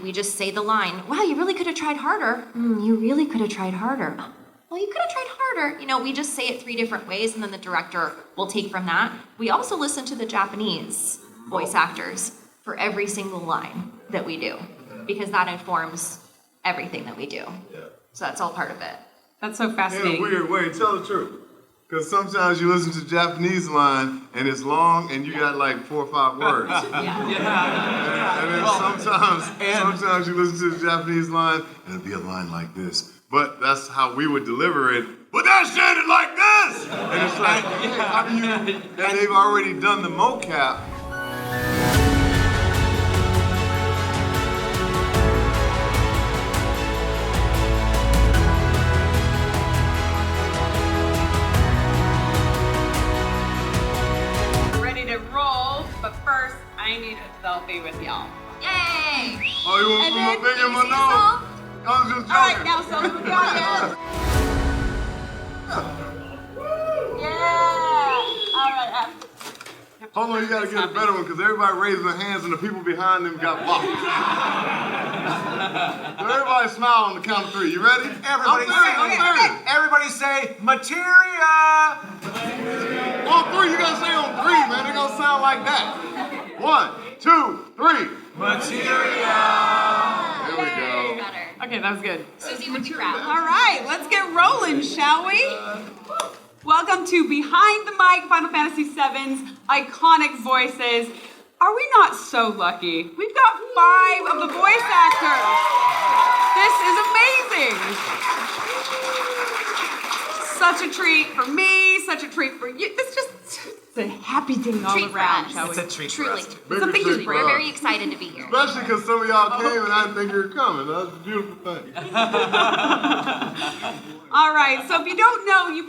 we just say the line, wow, you really could have tried harder. You really could have tried harder. Well, you could have tried harder. You know, we just say it 3 different ways, and then the director will take from that. We also listen to the Japanese voice actors for every single line that we do, because that informs everything that we do. Yeah. So that's all part of it. That's so fascinating. In a weird way, tell the truth. Because sometimes you listen to the Japanese line and it's long and you got like 4 or 5 words. And then sometimes you listen to the Japanese line and it'll be a line like this. But that's how we would deliver it. But that sounded like this! And it's like, how do you, and they've already done the mocap. But first, I need a selfie with y'all. Yay! Oh, you want to put my finger in my nose? I was just joking. All right, now selfie with y'all. Yeah! All right. Hold on, you gotta get a better one because everybody raised their hands and the people behind them got blocked. So everybody smile on the count of 3. You ready? Everybody say materia. On 3, you gotta say on 3, man. They're gonna sound like that. 1, 2, 3. Materia. There we go. Okay, that was good. Susie would be proud. All right, let's get rolling, shall we? Welcome to Behind the Mic, Final Fantasy VII's iconic voices. Are we not so lucky? We've got 5 of the voice actors. This is amazing. Such a treat for me, such a treat for you. It's just it's a happy day all Treat for around, us. shall we? It's a treat Truly. for us. Something just We're very excited to be here. Especially because some of y'all came and I didn't think you were coming. That's a beautiful thing. All right, so if you don't know, you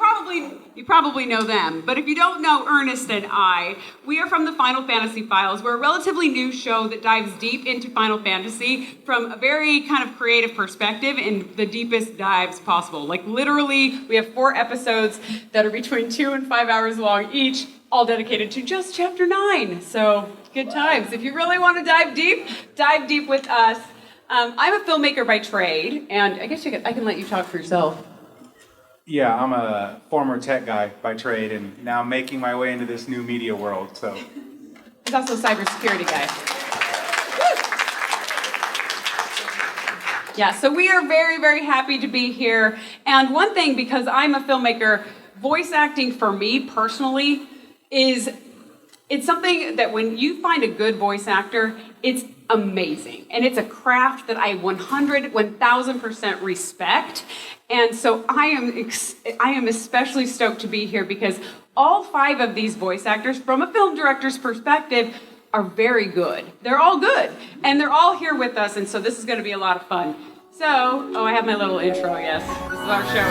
probably know them. But if you don't know Ernest and I, we are from the Final Fantasy Files. We're a relatively new show that dives deep into Final Fantasy from a very kind of creative perspective in the deepest dives possible. Like literally, we have 4 episodes that are between 2 and 5 hours long each, all dedicated to just chapter 9. So good times. If you really want to dive deep with us. I'm a filmmaker by trade, and I guess I can let you talk for yourself. Yeah, I'm a former tech guy by trade, and now making my way into this new media world, so. He's also a cybersecurity guy. Yeah, so we are very, very happy to be here. And one thing, because I'm a filmmaker, voice acting for me personally it's something that when you find a good voice actor, it's amazing. And it's a craft that I 1000% respect. And so I am especially stoked to be here because all 5 of these voice actors, from a film director's perspective, are very good. They're all good. And they're all here with us, and so this is going to be a lot of fun. So, I have my little intro, I guess. This is our show.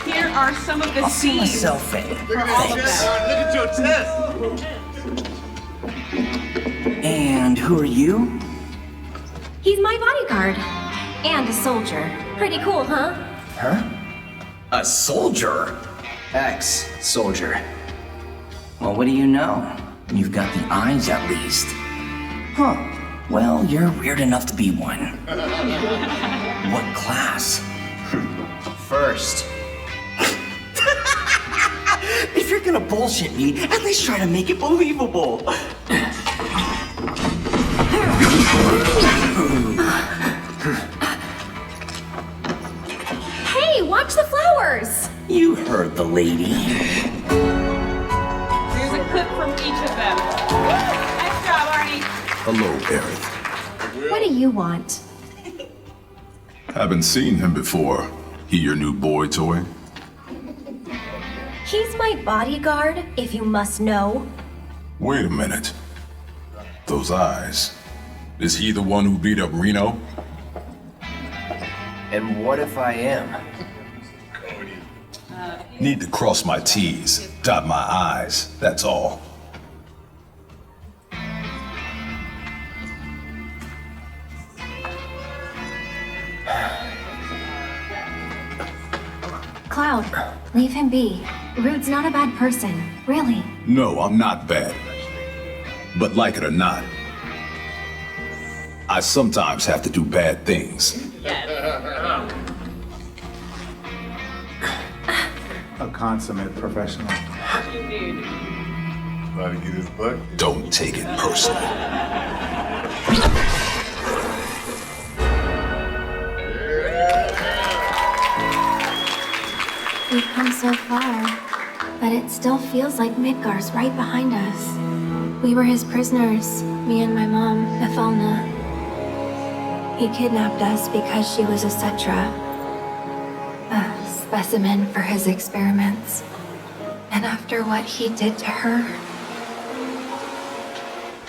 Here are some of the scenes for all of them. Look at your chest. And who are you? He's my bodyguard. And a soldier. Pretty cool, huh? Huh? A soldier? Ex-soldier. Well, what do you know? You've got the eyes at least. Huh. Well, you're weird enough to be one. What class? First. If you're gonna bullshit me, at least try to make it believable. Hey, watch the flowers! You heard the lady. Here's a clip from each of them. Nice job, Arnie. Hello, Aerith. What do you want? Haven't seen him before. He your new boy toy? He's my bodyguard, if you must know. Wait a minute. Those eyes. Is he the one who beat up Reno? And what if I am? Need to cross my T's, dot my I's, that's all. Cloud, leave him be. Rude's not a bad person, really. No, I'm not bad. But like it or not, I sometimes have to do bad things. A consummate professional. Indeed. About to get his butt. Don't take it personally. We've come so far, but it still feels like Midgar's right behind us. We were his prisoners, me and my mom, Ethelna. He kidnapped us because she was a Cetra, a specimen for his experiments. And after what he did to her,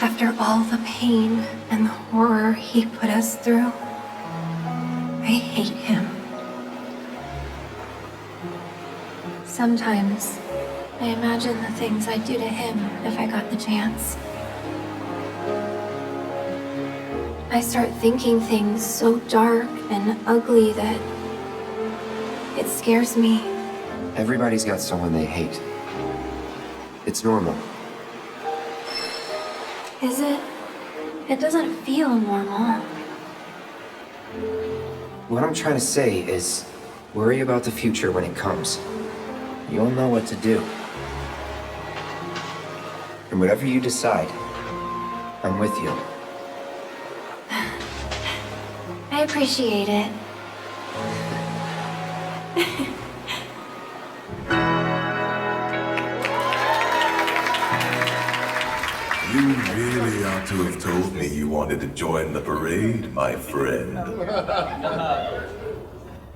after all the pain and the horror he put us through, I hate him. Sometimes, I imagine the things I'd do to him if I got the chance. I start thinking things so dark and ugly that it scares me. Everybody's got someone they hate. It's normal. Is it? It doesn't feel normal. What I'm trying to say is, worry about the future when it comes. You'll know what to do. And whatever you decide, I'm with you. I appreciate it. You really ought to have told me you wanted to join the parade, my friend.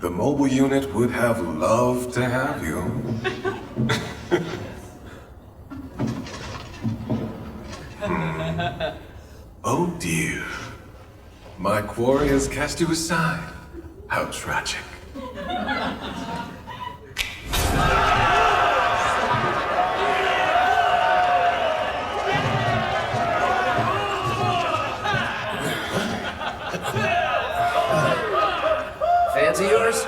The mobile unit would have loved to have you. Oh dear. My quarry has cast you aside. How tragic. Fans of yours?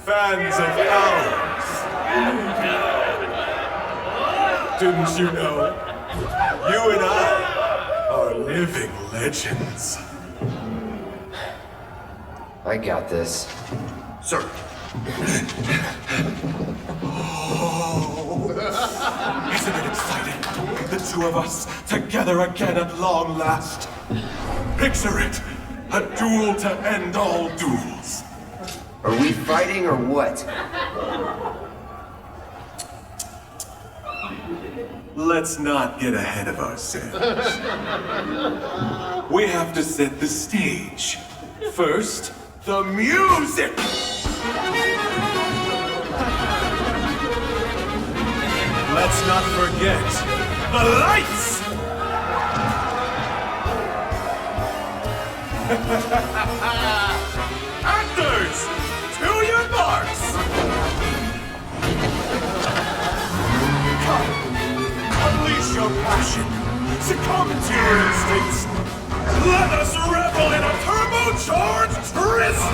Fans of ours. Didn't you know? You and I are living legends. I got this. Sir. Isn't it exciting? The two of us together again at long last. Picture it. A duel to end all duels. Are we fighting or what? Let's not get ahead of ourselves. We have to set the stage. First, the music! Let's not forget the lights! Actors, to your marks! Come, unleash your passion, succumb to your instincts. Let us revel in a turbocharged tryst!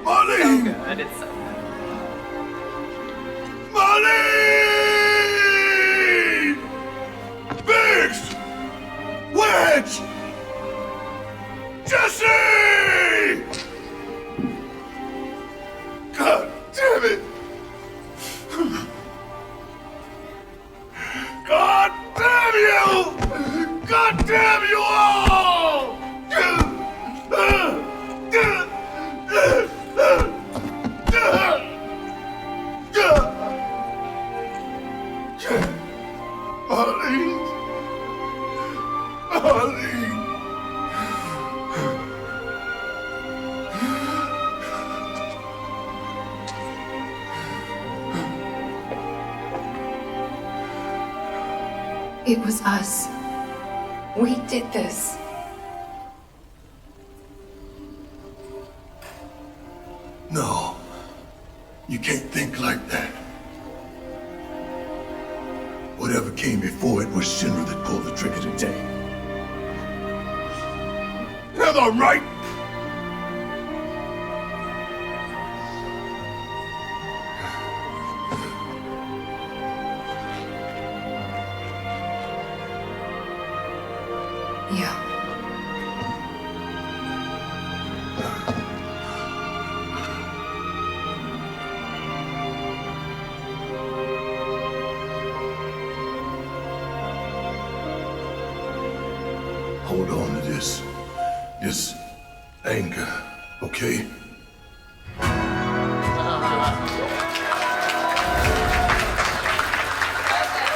Molly! Good. It's so Molly! Biggs! Wedge! Jesse! God damn it! God damn you! God damn you all! Arnie! Arnie! It was us. We did this. No. You can't think like that. Whatever came before it was Shinra that pulled the trigger today. Heather, right? Yeah. Hold on to this anger, okay? He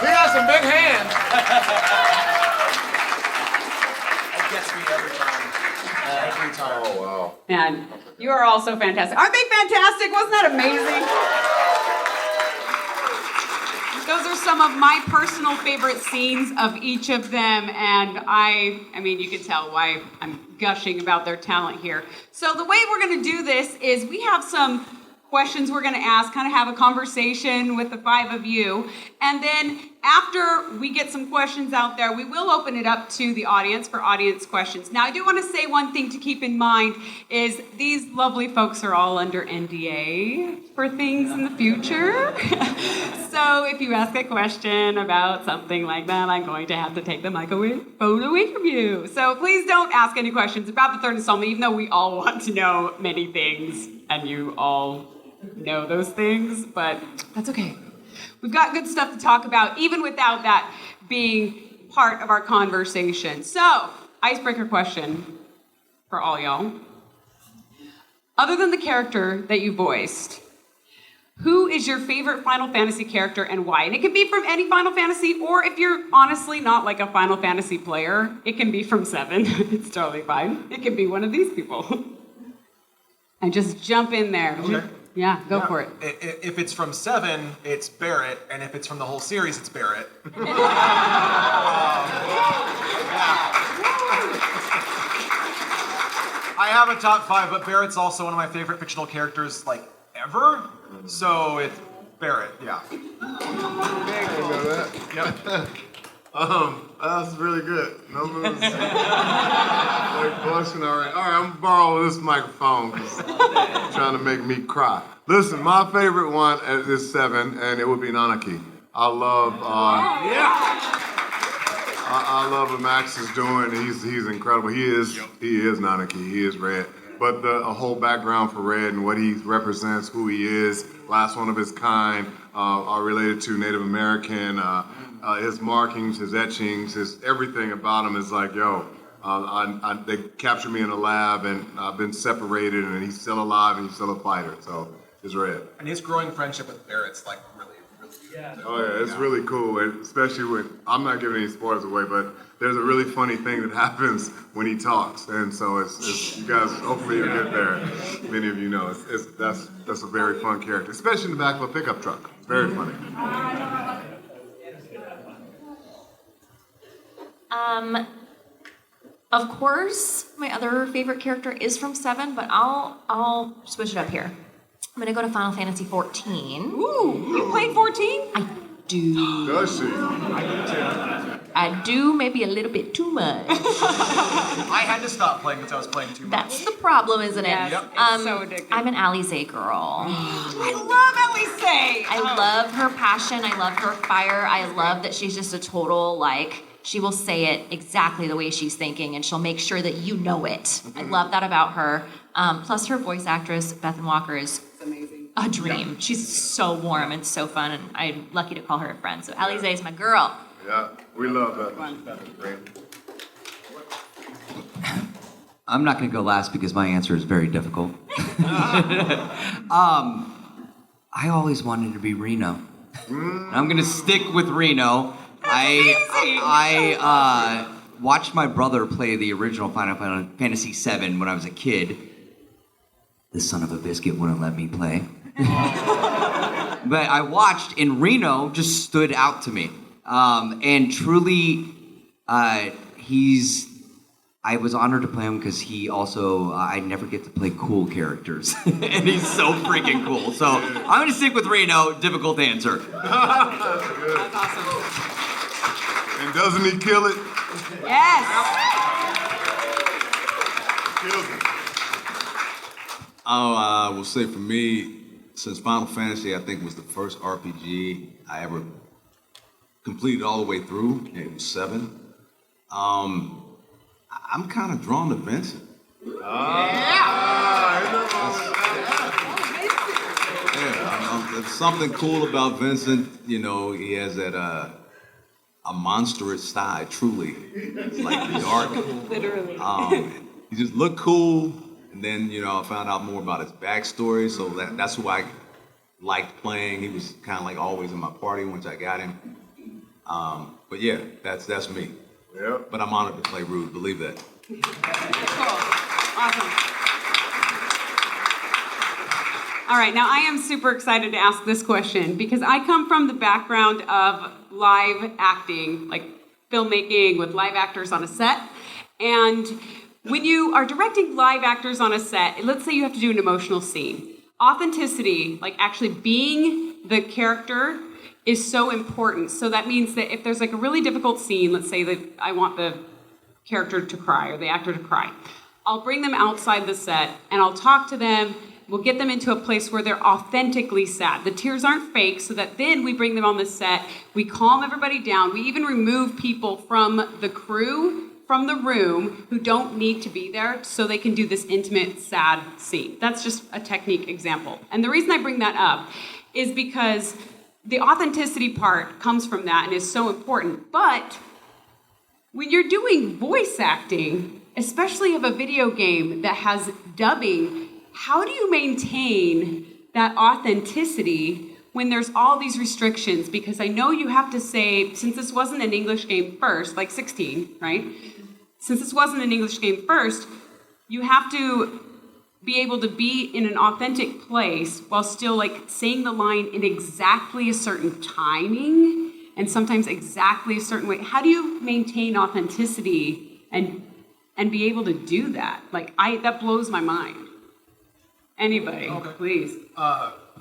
got some big hands. That gets me every time. Every time. Oh, wow. And you are all so fantastic. Aren't they fantastic? Wasn't that amazing? Those are some of my personal favorite scenes of each of them, and I mean, you can tell why I'm gushing about their talent here. So the way we're going to do this is we have some questions we're going to ask, kind of have a conversation with the five of you, and then after we get some questions out there, we will open it up to the audience for audience questions. Now, I do want to say one thing to keep in mind is these lovely folks are all under NDA for things in the future. So if you ask a question about something like that, I'm going to have to take the microphone away from you. So please don't ask any questions about the third installment, even though we all want to know many things, and you all know those things, but that's okay. We've got good stuff to talk about, even without that being part of our conversation. So, icebreaker question for all y'all. Other than the character that you voiced, who is your favorite Final Fantasy character and why? And it can be from any Final Fantasy, or if you're honestly not like a Final Fantasy player, it can be from 7. It's totally fine. It can be one of these people. And just jump in there. Okay. Yeah, go for it. If it's from 7, it's Barret, and if it's from the whole series, it's Barret. I have a top 5, but Barret's also one of my favorite fictional characters, like, ever. So it's Barret, yeah. I know that. Yep. That's really good. No moves. They're blushing already. All right, I'm gonna borrow this microphone because you're trying to make me cry. Listen, my favorite one is 7, and it would be Nanaki. I love what Max is doing. He's incredible. He is Nanaki. He is Red. But a whole background for Red and what he represents, who he is, last one of his kind, are related to Native American. His markings, his etchings, his everything about him is like, yo, they captured me in a lab and I've been separated, and he's still alive and he's still a fighter. So it's Red. And his growing friendship with Barret's like really good. Oh yeah, it's really cool, and especially when I'm not giving any spoilers away, but there's a really funny thing that happens when he talks, and so it's you guys. Hopefully you'll get there. Many of you know that's a very fun character, especially in the back of a pickup truck. It's very funny. Of course, my other favorite character is from 7, but I'll switch it up here. I'm gonna go to Final Fantasy XIV. Ooh, you played 14? I do. Does she? I do, maybe a little bit too much. I had to stop playing because I was playing too much. That's the problem, isn't it? Yes, it's so addictive. I'm an Alize girl. I love Elise. I love her passion. I love her fire. I love that she's just a total, like, she will say it exactly the way she's thinking, and she'll make sure that you know it. I love that about her. Plus, her voice actress, Bethan Walker, is amazing. A dream. Yeah. She's so warm and so fun, and I'm lucky to call her a friend. So Alize is my girl. Yeah, we love that. That's great. I'm not going to go last because my answer is very difficult. I always wanted to be Reno. I'm going to stick with Reno. I watched my brother play the original Final Fantasy VII when I was a kid. The son of a biscuit wouldn't let me play. But I watched, and Reno just stood out to me. And truly, he's I was honored to play him because he also, I never get to play cool characters. And he's so freaking cool. So I'm going to stick with Reno. Difficult answer. That's good. That's awesome. And doesn't he kill it? Yes. Kills it. I will say for me, since Final Fantasy, I think was the first RPG I ever completed all the way through, it was 7. I'm kind of drawn to Vincent. There's something cool about Vincent. You know, he has that a monstrous side. Truly, it's like dark. Literally. He just looked cool, and then I found out more about his backstory. So that's who I liked playing. He was kind of like always in my party once I got him. But yeah, that's me. Yep. But I'm honored to play Rude. Believe that. Cool. Awesome. All right, now I am super excited to ask this question because I come from the background of live acting, like filmmaking with live actors on a set. And when you are directing live actors on a set, let's say you have to do an emotional scene. Authenticity, like actually being the character, is so important. So that means that if there's like a really difficult scene, let's say that I want the character to cry or the actor to cry, I'll bring them outside the set and I'll talk to them. We'll get them into a place where they're authentically sad. The tears aren't fake, so that then we bring them on the set, we calm everybody down, we even remove people from the crew, from the room, who don't need to be there so they can do this intimate, sad scene. That's just a technique example. And the reason I bring that up is because the authenticity part comes from that and is so important. But when you're doing voice acting, especially of a video game that has dubbing, how do you maintain that authenticity when there's all these restrictions? Because I know you have to say, since this wasn't an English game first, like 16, right? Since this wasn't an English game first, you have to be able to be in an authentic place while still like saying the line in exactly a certain timing and sometimes exactly a certain way. How do you maintain authenticity and be able to do that? Like that blows my mind. Anybody, okay. Please.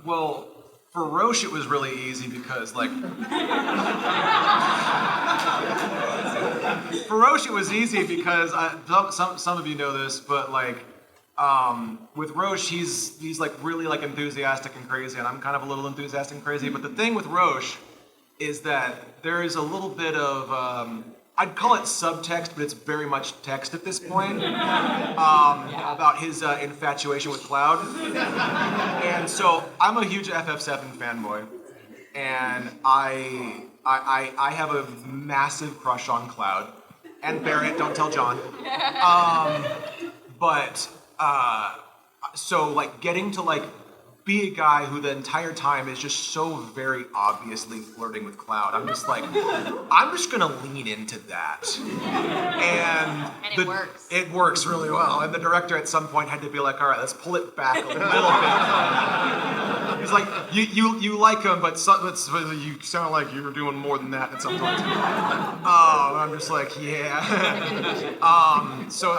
Well, for Roche it was really easy because for Roche it was easy because some of you know this, but with Roche he's like really like enthusiastic and crazy, and I'm kind of a little enthusiastic and crazy. But the thing with Roche is that there is a little bit of I'd call it subtext, but it's very much text at this point, about his infatuation with Cloud. And so I'm a huge FF7 fanboy, and I have a massive crush on Cloud and Barret. Don't tell John. So like getting to like be a guy who the entire time is just so very obviously flirting with Cloud. I'm just like, I'm just gonna lean into that. And it works. It works really well. And the director at some point had to be like, all right, let's pull it back a little bit. He's like, you like him, but you sound like you were doing more than that at some point. I'm just like, yeah. So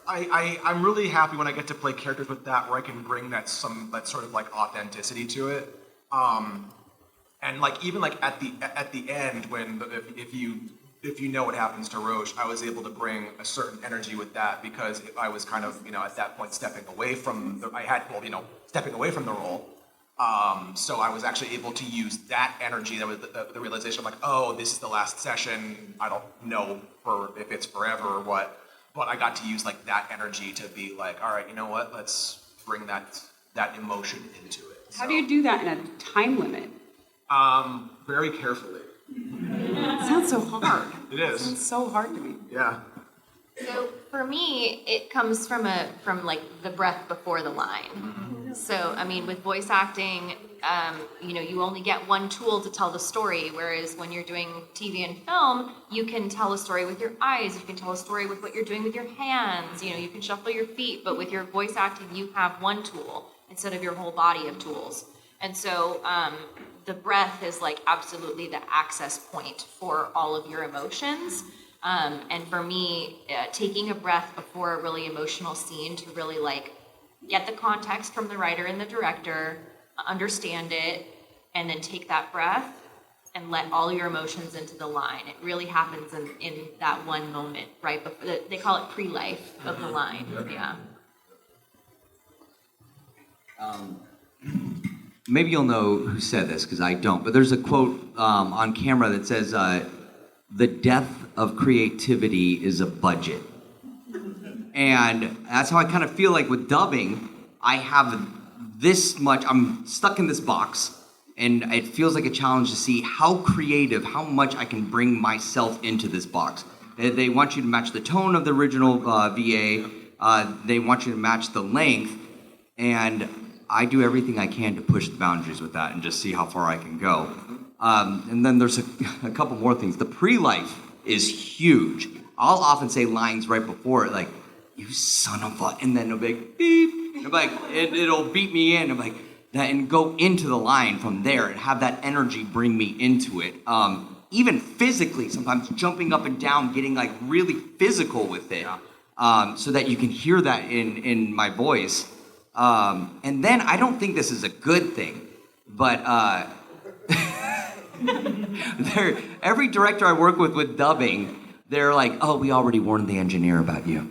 I'm really happy when I get to play characters with that, where I can bring that sort of like authenticity to it, and like even like at the end when if you know what happens to Roche, I was able to bring a certain energy with that because I was kind of at that point stepping away from the role. So I was actually able to use that energy, that was the realization of like, oh, this is the last session. I don't know if it's forever or what. But I got to use like that energy to be like, all right, you know what? Let's bring that emotion into it. How do you do that in a time limit? Very carefully. It sounds so hard. It is. It sounds so hard to me. Yeah. So for me, it comes from like the breath before the line. Mm-hmm. So I mean, with voice acting, you only get one tool to tell the story, whereas when you're doing TV and film, you can tell a story with your eyes, you can tell a story with what you're doing with your hands, you can shuffle your feet, but with your voice acting, you have one tool instead of your whole body of tools. And so the breath is like absolutely the access point for all of your emotions. And for me, taking a breath before a really emotional scene to really like get the context from the writer and the director, understand it, and then take that breath and let all your emotions into the line. It really happens in that one moment, right before, they call it pre-life of the line, yeah. Maybe you'll know who said this, because I don't, but there's a quote on camera that says, the death of creativity is a budget. And that's how I kind of feel like with dubbing. I have this much, I'm stuck in this box, and it feels like a challenge to see how creative, how much I can bring myself into this box. They want you to match the tone of the original VA, they want you to match the length, and I do everything I can to push the boundaries with that and just see how far I can go. And then there's a couple more things. The pre-life is huge. I'll often say lines right before it, like, you son of a, and then it'll be like, beep, and like, it'll beat me in, I'm like, that, and go into the line from there and have that energy bring me into it. Even physically, sometimes jumping up and down, getting like really physical with it, so that you can hear that in my voice. And then I don't think this is a good thing, but every director I work with dubbing, they're like, oh, we already warned the engineer about you.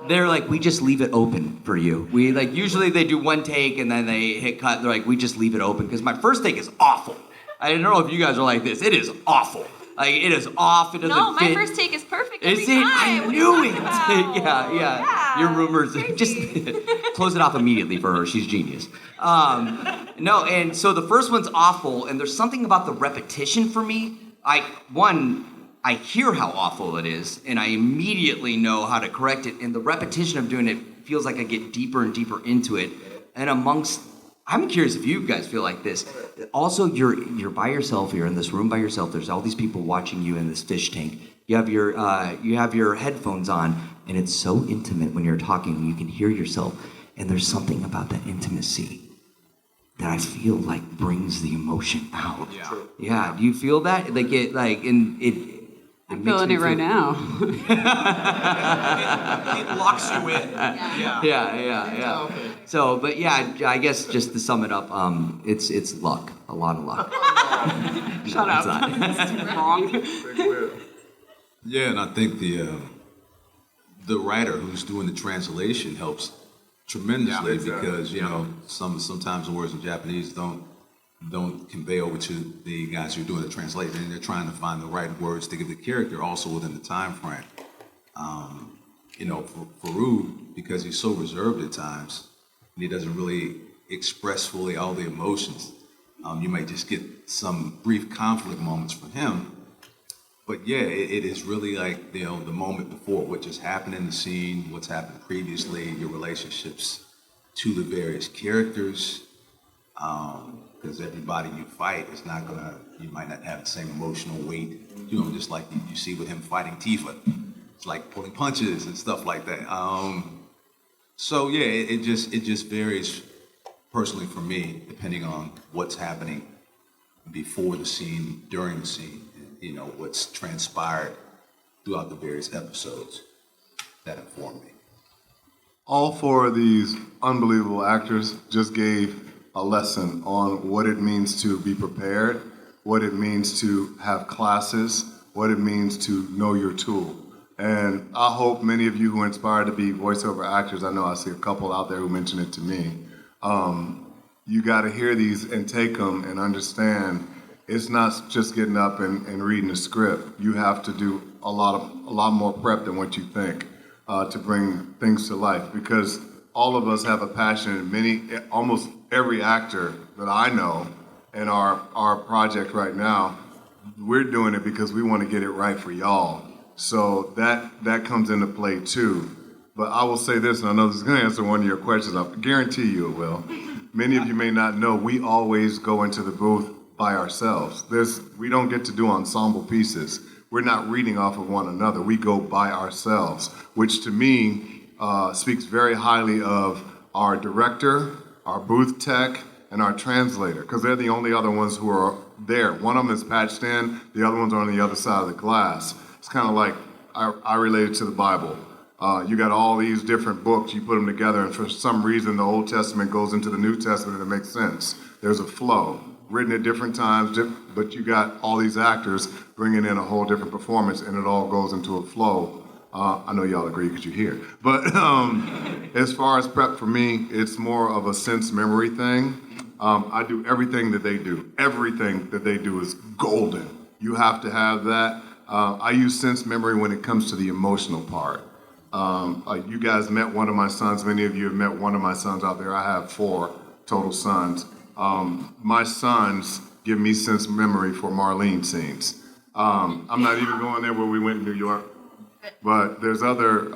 They're like, we just leave it open for you. We like, usually they do one take and then they hit cut. They're like, we just leave it open, because my first take is awful. I don't know if you guys are like this. It is awful. Like, it is off. It doesn't No, my fit. first take is perfect every Is it? time. I What are knew you it. talking about? Yeah. Your rumors. Just close it off immediately for her. She's genius. No, and so the first one's awful, and there's something about the repetition for me. I hear how awful it is, and I immediately know how to correct it. And the repetition of doing it feels like I get deeper and deeper into it. And I'm curious if you guys feel like this. Also, you're by yourself. You're in this room by yourself. There's all these people watching you in this fish tank. You have your headphones on, and it's so intimate when you're talking. You can hear yourself, and there's something about that intimacy that I feel like brings the emotion out. Yeah. Do you feel that? Like it. I'm feeling it right now. It locks you in. Yeah. So, but yeah, I guess just to sum it up, it's luck, a lot of luck. Shut up. That's wrong. Yeah, and I think the writer who's doing the translation helps tremendously, because you know sometimes the words in Japanese don't convey over to the guys who are doing the translation, and they're trying to find the right words to give the character also within the time frame. For Farouk, because he's so reserved at times, and he doesn't really express fully all the emotions, you might just get some brief conflict moments from him. But yeah, it is really like, the moment before, what just happened in the scene, what's happened previously, your relationships to the various characters, because everybody you fight is not you might not have the same emotional weight, just like you see with him fighting Tifa. It's like pulling punches and stuff like that. So yeah, it just varies personally for me, depending on what's happening before the scene, during the scene, and, what's transpired throughout the various episodes that inform me. All four of these unbelievable actors just gave a lesson on what it means to be prepared, what it means to have classes, what it means to know your tool. And I hope many of you who are inspired to be voiceover actors, I know I see a couple out there who mentioned it to me, you got to hear these and take them and understand it's not just getting up and reading a script. You have to do a lot more prep than what you think to bring things to life, because all of us have a passion, and almost every actor that I know in our project right now, we're doing it because we want to get it right for y'all. So that comes into play too. But I will say this, and I know this is going to answer one of your questions. I guarantee you it will. Many of you may not know, we always go into the booth by ourselves. We don't get to do ensemble pieces. We're not reading off of one another. We go by ourselves, which to me speaks very highly of our director, our booth tech, and our translator, because they're the only other ones who are there. One of them is patched in, the other ones are on the other side of the glass. It's kind of like, I relate it to the Bible. You got all these different books, you put them together, and for some reason the Old Testament goes into the New Testament and it makes sense. There's a flow, written at different times, but you got all these actors bringing in a whole different performance, and it all goes into a flow. I know y'all agree because you're here. But as far as prep for me, it's more of a sense memory thing. I do everything that they do. Everything that they do is golden. You have to have that. I use sense memory when it comes to the emotional part. You guys met one of my sons. Many of you have met one of my sons out there. I have 4 total sons. My sons give me sense memory for Marlene scenes. I'm not even going there where we went in New York. But there's other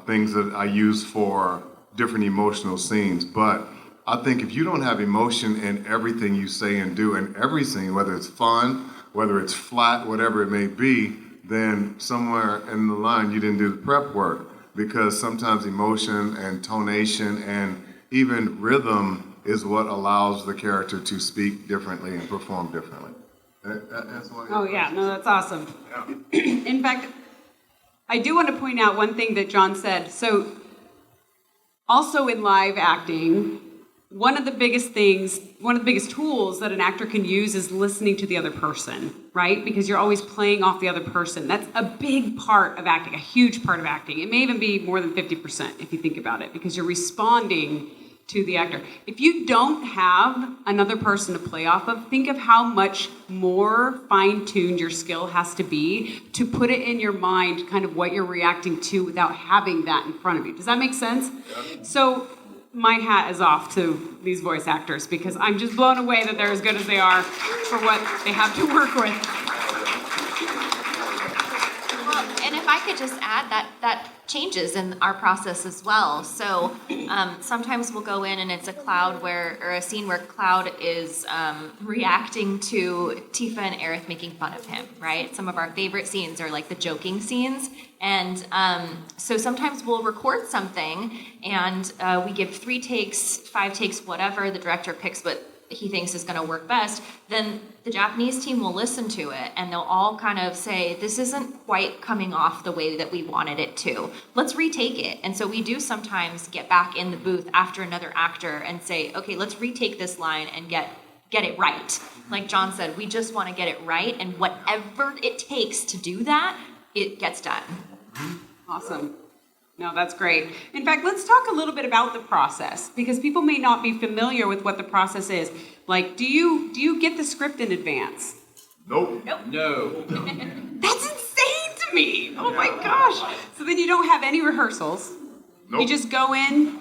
things that I use for different emotional scenes. But I think if you don't have emotion in everything you say and do in every scene, whether it's fun, whether it's flat, whatever it may be, then somewhere in the line you didn't do the prep work. Because sometimes emotion and tonation and even rhythm is what allows the character to speak differently and perform differently. That's why. Oh yeah, no, that's awesome. Yeah. In fact, I do want to point out one thing that John said. So, also in live acting, one of the biggest tools that an actor can use is listening to the other person, right? Because you're always playing off the other person. That's a big part of acting, a huge part of acting. It may even be more than 50% if you think about it, because you're responding to the actor. If you don't have another person to play off of, think of how much more fine-tuned your skill has to be to put it in your mind, kind of what you're reacting to without having that in front of you. Does that make sense? Yeah. So my hat is off to these voice actors because I'm just blown away that they're as good as they are for what they have to work with. Well, and if I could just add that changes in our process as well. So sometimes we'll go in and it's a scene where Cloud is reacting to Tifa and Aerith making fun of him, right? Some of our favorite scenes are like the joking scenes. And so sometimes we'll record something and we give 3 takes, 5 takes, whatever. The director picks what he thinks is going to work best. Then the Japanese team will listen to it and they'll all kind of say, this isn't quite coming off the way that we wanted it to. Let's retake it. And so we do sometimes get back in the booth after another actor and say, okay, let's retake this line and get it right. Like John said, we just want to get it right. And whatever it takes to do that, it gets done. Awesome. No, that's great. In fact, let's talk a little bit about the process because people may not be familiar with what the process is. Like, do you get the script in advance? Nope. No. That's insane to me. Oh my gosh. So then you don't have any rehearsals. Nope. You just go in,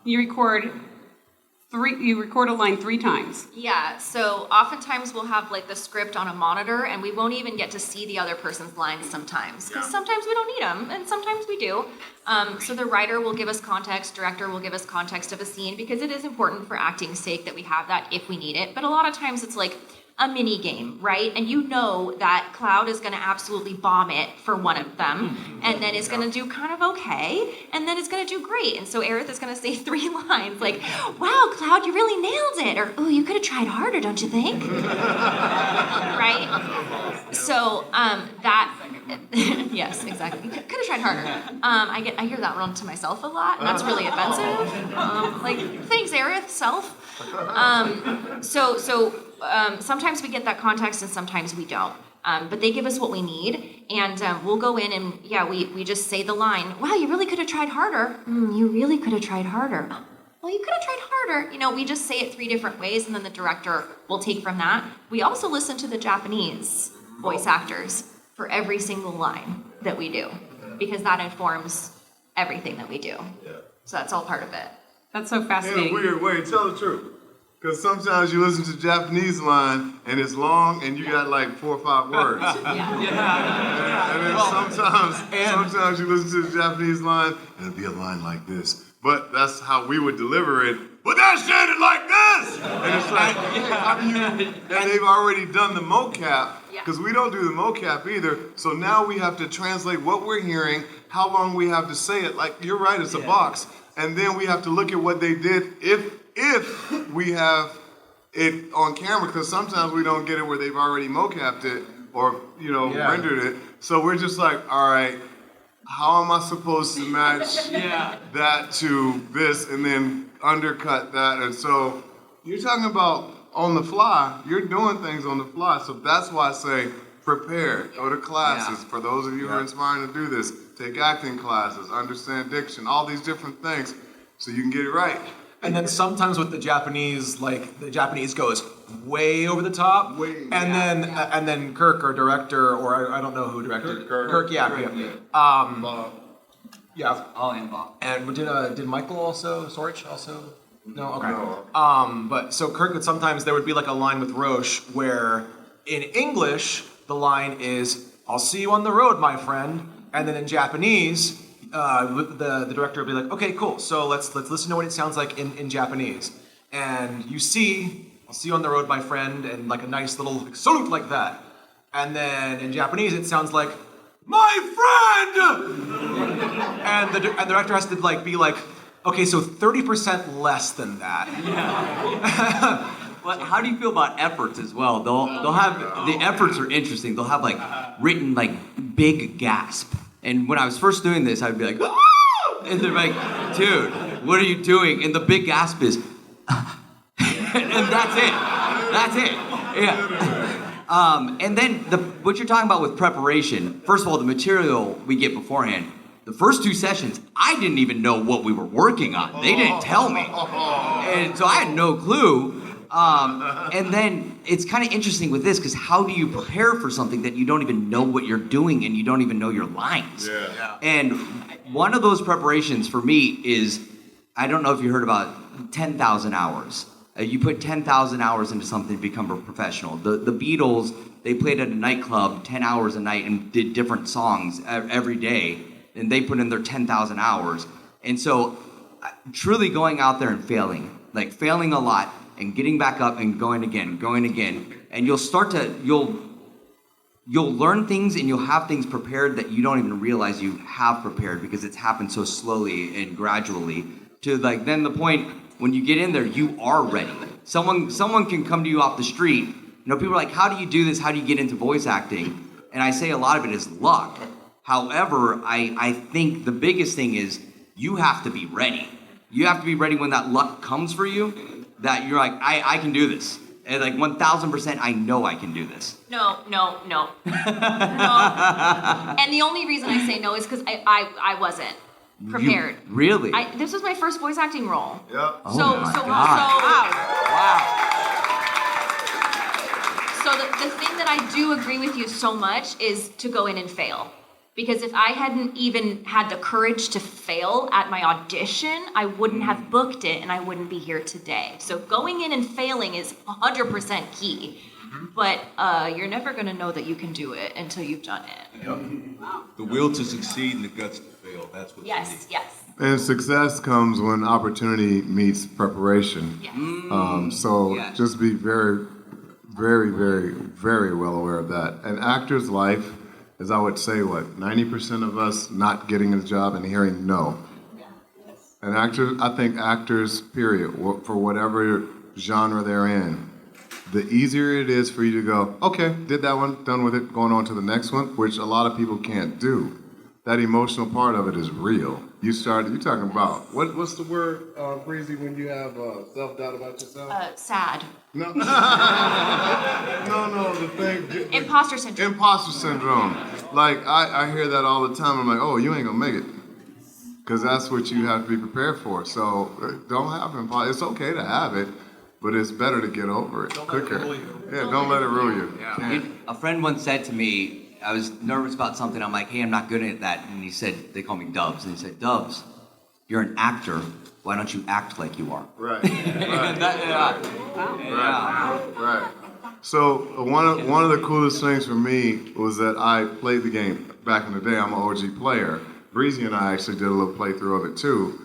you record a line 3 times. Yeah, so oftentimes we'll have like the script on a monitor and we won't even get to see the other person's lines sometimes. Because sometimes we don't need them and sometimes we do. So the writer will give us context, director will give us context of a scene because it is important for acting's sake that we have that if we need it. But a lot of times it's like a mini game, right? And you know that Cloud is going to absolutely bomb it for one of them, and then it's going to do kind of okay, and then it's going to do great. And so Aerith is going to say 3 lines like, wow, Cloud, you really nailed it, or, oh, you could have tried harder, don't you think? Right? So that, yes, exactly. You could have tried harder. I hear that one to myself a lot, and that's really offensive. Like, thanks, Aerith, self. Sometimes we get that context and sometimes we don't. But they give us what we need, and we'll go in and, we just say the line, wow, you really could have tried harder. You really could have tried harder. Well, you could have tried harder. We just say it 3 different ways, and then the director will take from that. We also listen to the Japanese voice actors for every single line that we do, because that informs everything that we do. Yeah. So that's all part of it. That's so fascinating. In a weird way, tell the truth. Because sometimes you listen to the Japanese line and it's long and you got like 4 or 5 words. And then sometimes you listen to the Japanese line and it'll be a line like this. But that's how we would deliver it. But that sounded like this! And it's like, how do you... And they've already done the mocap, because we don't do the mocap either. So now we have to translate what we're hearing, how long we have to say it. Like, you're right, it's a box. And then we have to look at what they did if we have it on camera, because sometimes we don't get it where they've already mocapped it or rendered it. So we're just like, all right, how am I supposed to match that to this and then undercut that? And so you're talking about on the fly. You're doing things on the fly. So that's why I say prepare. Go to classes. For those of you who are inspiring to do this, take acting classes, understand diction, all these different things so you can get it right. And then sometimes with the Japanese, like the Japanese goes way over the top, and then Kirk, our director, or I don't know who directed Kirk, And did Michael also Sorich also? No, okay. No. But so Kirk would sometimes there would be like a line with Roche where in English the line is "I'll see you on the road, my friend," and then in Japanese. The director will be like, okay, cool. So let's listen to what it sounds like in Japanese. And I'll see you on the road, my friend, and like a nice little salute like that. And then in Japanese, it sounds like, my friend! and the director has to be like, okay, so 30% less than that. Well, how do you feel about efforts as well? They'll have, the efforts are interesting. They'll have written big gasp. And when I was first doing this, I'd be like, ah! And they're like, dude, what are you doing? And the big gasp is, and that's it. That's it. Yeah. And then what you're talking about with preparation, first of all, the material we get beforehand, the first 2 sessions, I didn't even know what we were working on. They didn't tell me. And so I had no clue. And then it's kind of interesting with this because how do you prepare for something that you don't even know what you're doing and you don't even know your lines? Yeah. And one of those preparations for me is, I don't know if you heard about 10,000 hours. You put 10,000 hours into something to become a professional. The Beatles, they played at a nightclub 10 hours a night and did different songs every day. And they put in their 10,000 hours. And so truly going out there and failing a lot, and getting back up and going again, and you'll learn things and you'll have things prepared that you don't even realize you have prepared because it's happened so slowly and gradually to then the point when you get in there, you are ready. Someone can come to you off the street. People are like, how do you do this? How do you get into voice acting? And I say a lot of it is luck. However, I think the biggest thing is you have to be ready. You have to be ready when that luck comes for you. That you're like, I can do this. And 1,000% I know I can do this. No. No. And the only reason I say no is because I wasn't prepared. Really? This was my first voice acting role. Yep. Oh my God. So the thing that I do agree with you so much is to go in and fail. Because if I hadn't even had the courage to fail at my audition, I wouldn't have booked it and I wouldn't be here today. So going in and failing is 100% key. But you're never going to know that you can do it until you've done it. Yep. Wow. The will to succeed and the guts to fail. That's what you need. Yes. And success comes when opportunity meets preparation. Yes. Just be very, very, very, very well aware of that. An actor's life, as I would say, 90% of us not getting a job and hearing no. Yeah. Yes. I think actors, period, for whatever genre they're in, the easier it is for you to go, okay, did that one, done with it, going on to the next one, which a lot of people can't do. That emotional part of it is real. You're talking about, what's the word, Breezy, when you have self-doubt about yourself? Sad. No. No, the thing. Imposter syndrome. Imposter syndrome. I hear that all the time. I'm like, oh, you ain't gonna make it. Because that's what you have to be prepared for. So don't have imposter. It's okay to have it, but it's better to get over it quicker. Don't let it rule you. Yeah. A friend once said to me, I was nervous about something. I'm like, hey, I'm not good at that. And he said, they call me Dubs. And he said, Dubs, you're an actor. Why don't you act like you are? Right. Right. So one of the coolest things for me was that I played the game back in the day. I'm an OG player. Breezy and I actually did a little playthrough of it too.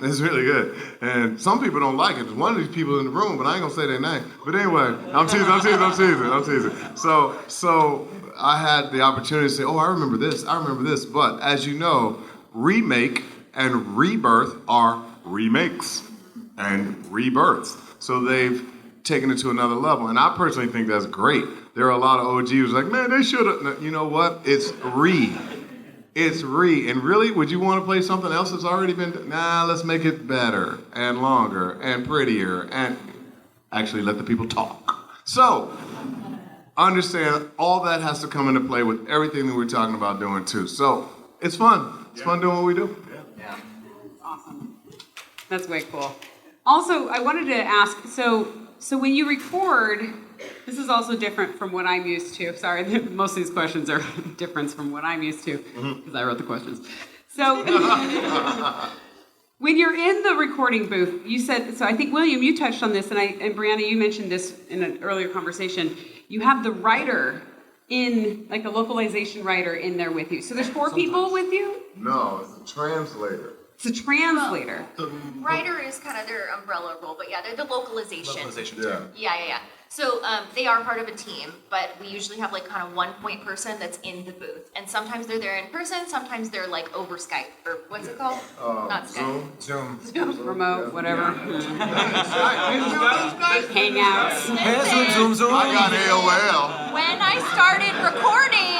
It's really good. And some people don't like it. There's one of these people in the room, but I ain't gonna say their name. But anyway, I'm teasing. So I had the opportunity to say, oh, I remember this. But as you know, remake and rebirth are remakes and rebirths. So they've taking it to another level. And I personally think that's great. There are a lot of OGs who's like, man, they should have. You know what? It's And really, would you want to play something else that's already been? Nah, let's make it better and longer and prettier and actually let the people talk. So, understand all that has to come into play with everything that we're talking about doing too. So, it's fun. It's fun doing what we do. Yeah. Awesome. That's way cool. Also, I wanted to ask, so when you record, this is also different from what I'm used to. Sorry, most of these questions are different from what I'm used to, because I wrote the questions. So, when you're in the recording booth, you said, so I think, William, you touched on this, and Briana, you mentioned this in an earlier conversation. You have the writer in, like a localization writer in there with you. So there's four people with you? No, it's a translator. It's a translator. Writer is kind of their umbrella role, but yeah, they're the localization. Yeah. Yeah. So they are part of a team, but we usually have like kind of one point person that's in the booth. And sometimes they're there in person, sometimes they're like over Skype, or what's it called? Not Skype. Zoom. Remote, whatever. Hangouts. Zoom. I got AOL. When I started recording,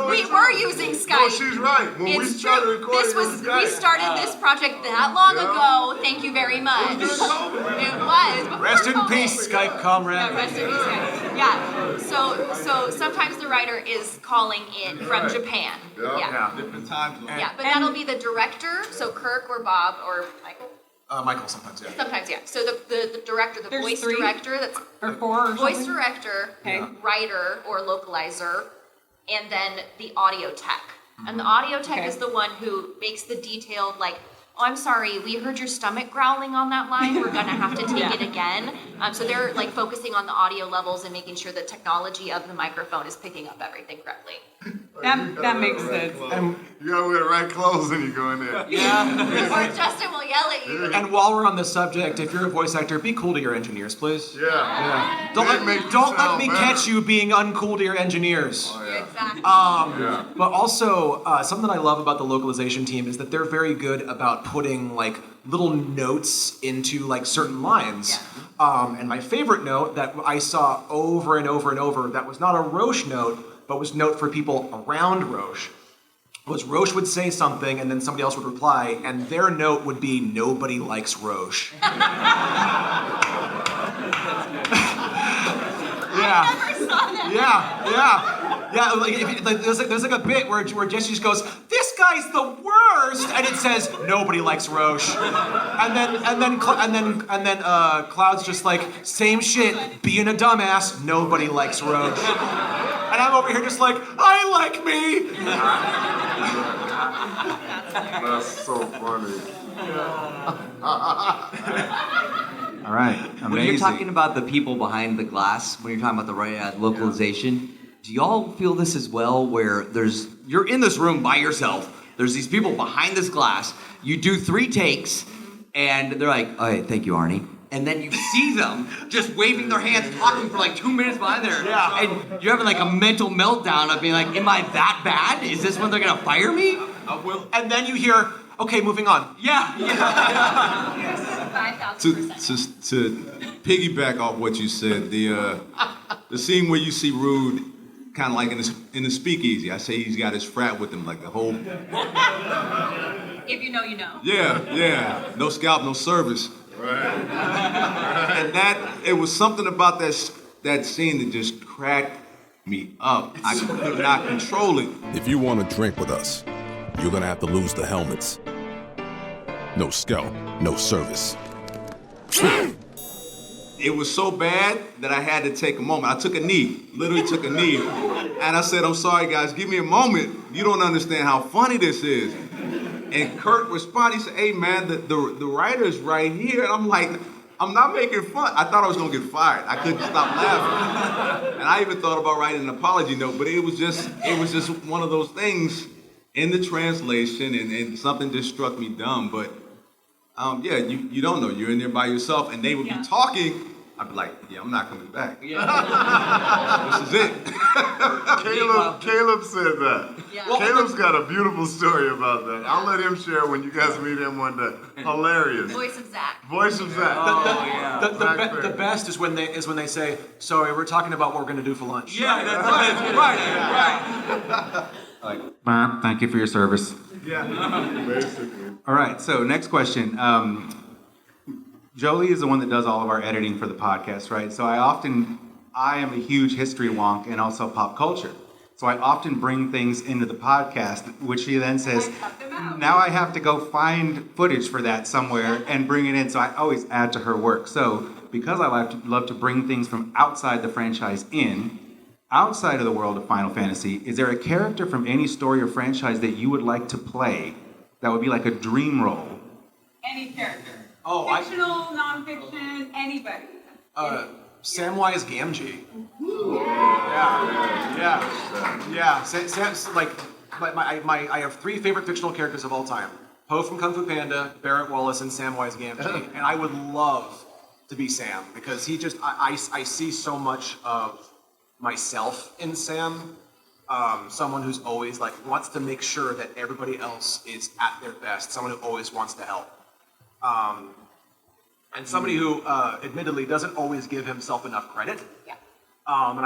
we were using Skype. No, she's right. When we started recording, we started this project that long ago. Thank you very much. It was. Before Rest in COVID. peace, Skype comrade. Yeah, rest in peace, guys. Yeah. So sometimes the writer is calling in from Japan. Yeah. Different times. Yeah, but that'll be the director, so Kirk or Bob or Michael. Michael sometimes, yeah. Sometimes, yeah. So the director, the There's voice three? director, that's Or four or voice something? director, Okay. writer or localizer, and then the audio tech. And the audio tech Okay. is the one who makes the detailed, like, oh, I'm sorry, we heard your stomach growling on that line. We're gonna have to take it again. So they're like focusing on the audio levels and making sure the technology of the microphone is picking up everything correctly. That makes sense. You gotta wear the right clothes when you go in there. Or Justin will yell at you. And while we're on the subject, if you're a voice actor, be cool to your engineers, please. Yeah. Don't That makes let, you don't let sound me better. catch you being uncool to your engineers. Exactly. But also, something I love about the localization team is that they're very good about putting like little notes into like certain lines. And my favorite note that I saw over and over and over that was not a Roche note, but was note for people around Roche, was Roche would say something and then somebody else would reply, and their note would be, "Nobody likes Roche." Yeah, like, there's like a bit where Jesse just goes, "This guy's the worst," and it says, "Nobody likes Roche," and then Cloud's just like, "Same shit, being a dumbass, nobody likes Roche," and I'm over here just like, "I like me." That's so funny. All right. When you're talking about the people behind the glass, when you're talking about the localization, do y'all feel this as well, where you're in this room by yourself, there's these people behind this glass, you do 3 takes, and they're like, "All right, thank you, Arnie." And then you see them just waving their hands, talking for like 2 minutes behind there. Yeah. And you're having like a mental meltdown of being like, "Am I that bad? Is this when they're gonna fire me?" And then you hear, "Okay, moving on." Yeah. 5,000%. To piggyback off what you said, the scene where you see Rude kind of like in the speakeasy, I say he's got his frat with him, like the whole. If you know, you know. Yeah. No scalp, no service. And it was something about that scene that just cracked me up. I could not control it. If you want to drink with us, you're gonna have to lose the helmets. No scalp, no service. It was so bad that I had to take a moment. I took a knee, literally took a knee. And I said, "I'm sorry, guys, give me a moment. You don't understand how funny this is." And Kurt responded, he said, "Hey, man, the writer's right here." And I'm like, I'm not making fun. I thought I was going to get fired. I couldn't stop laughing. And I even thought about writing an apology note, but it was just one of those things in the translation, and something just struck me dumb. But you don't know. You're in there by yourself, and they would be talking, I'd be like, yeah, I'm not coming back. Yeah. This is it. Caleb said that. Caleb's got a beautiful story about that. I'll let him share when you guys meet him one day. Hilarious. Voice of Zach. Voice of Zach. The best is when they say, "Sorry, we're talking about what we're going to do for lunch." Yeah, that's right. Thank you for your service. Yeah. Basically. All right, so next question. Jolie is the one that does all of our editing for the podcast, right? So I am a huge history wonk and also pop culture. So I often bring things into the podcast, which she then says, now I have to go find footage for that somewhere and bring it in. So I always add to her work. So because I love to bring things from outside the franchise in, outside of the world of Final Fantasy, is there a character from any story or franchise that you would like to play that would be like a dream role? Any character. Oh, Fictional, non-fiction, anybody. Samwise Gamgee. I have 3 favorite fictional characters of all time: Poe from Kung Fu Panda, Barret Wallace, and Samwise Gamgee. And I would love to be Sam because I see so much of myself in Sam. Someone who's always wants to make sure that everybody else is at their best. Someone who always wants to help. And somebody who, admittedly, doesn't always give himself enough credit. Yeah.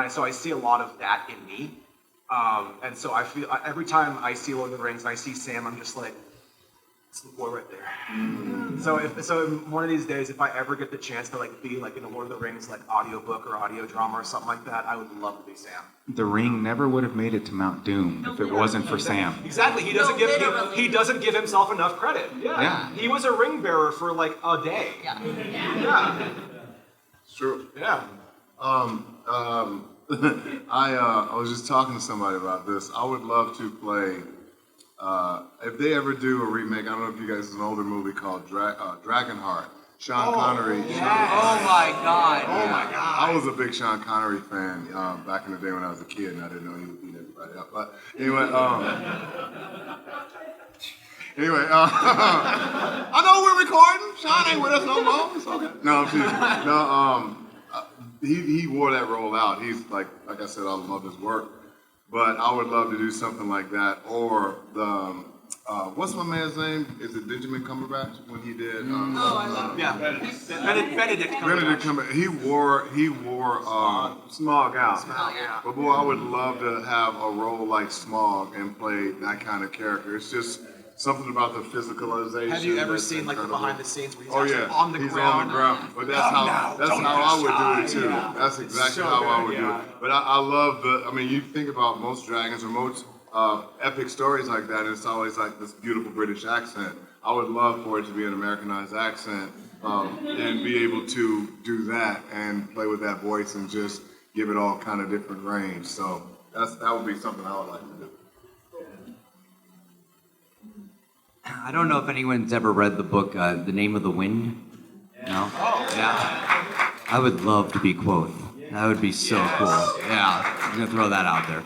So I see a lot of that in me. And so I feel every time I see Lord of the Rings and I see Sam, I'm just like, it's the boy right there. So one of these days, if I ever get the chance to be in a Lord of the Rings audiobook or audio drama or something like that, I would love to be Sam. The ring never would have made it to Mount Doom if it wasn't for Sam. Exactly. He doesn't give himself enough credit. Yeah. He was a ring bearer for a day. Yeah. It's true. Yeah. I was just talking to somebody about this. I would love to play, if they ever do a remake, I don't know if you guys, it's an older movie called Dragonheart. Sean Connery. Oh my God. Oh my God. I was a big Sean Connery fan back in the day when I was a kid, and I didn't know he would beat everybody up. But anyway, I know we're recording. Sean ain't with us no more. It's okay. No, I'm kidding. No, he wore that role out. He's like I said, I love his work. But I would love to do something like that, or the what's my man's name? Is it Benjamin Cumberbatch when he did? I love Benedict Cumberbatch. He wore Smaug out. But boy, I would love to have a role like Smaug and play that kind of character. It's just something about the physicalization. Have you ever seen the behind the scenes where he's on the ground? But that's how I would do it too. That's exactly how I would do it. But I love you think about most dragons or most epic stories like that, and it's always this beautiful British accent. I would love for it to be an Americanized accent and be able to do that and play with that voice and just give it all kind of different range. So that would be something I would like to do. I don't know if anyone's ever read the book, The Name of the Wind. No? Yeah. I would love to be Quoth. That would be so cool. Yeah, I'm gonna throw that out there.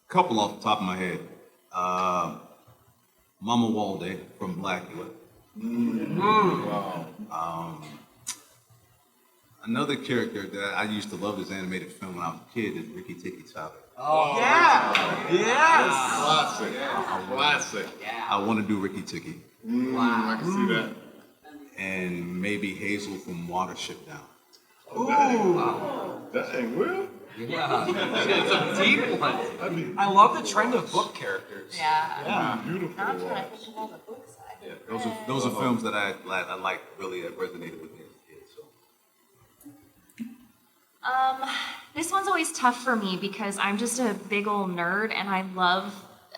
Couple off the top of my head. Mama Walde from Blackula. Another character that I used to love this animated film when I was a kid is Ricky Tikki Tavi. Oh yeah! Yes! Classic. I want to do Ricky Tikki. I can see that. And maybe Hazel from Watership Down. Dang, Will? Yeah. Some deep ones. I love the trend of book characters. Yeah. Beautiful. Now I'm trying to push all the book side. Yeah, those are films that I like really resonated with me as a kid. So. This one's always tough for me because I'm just a big old nerd and I love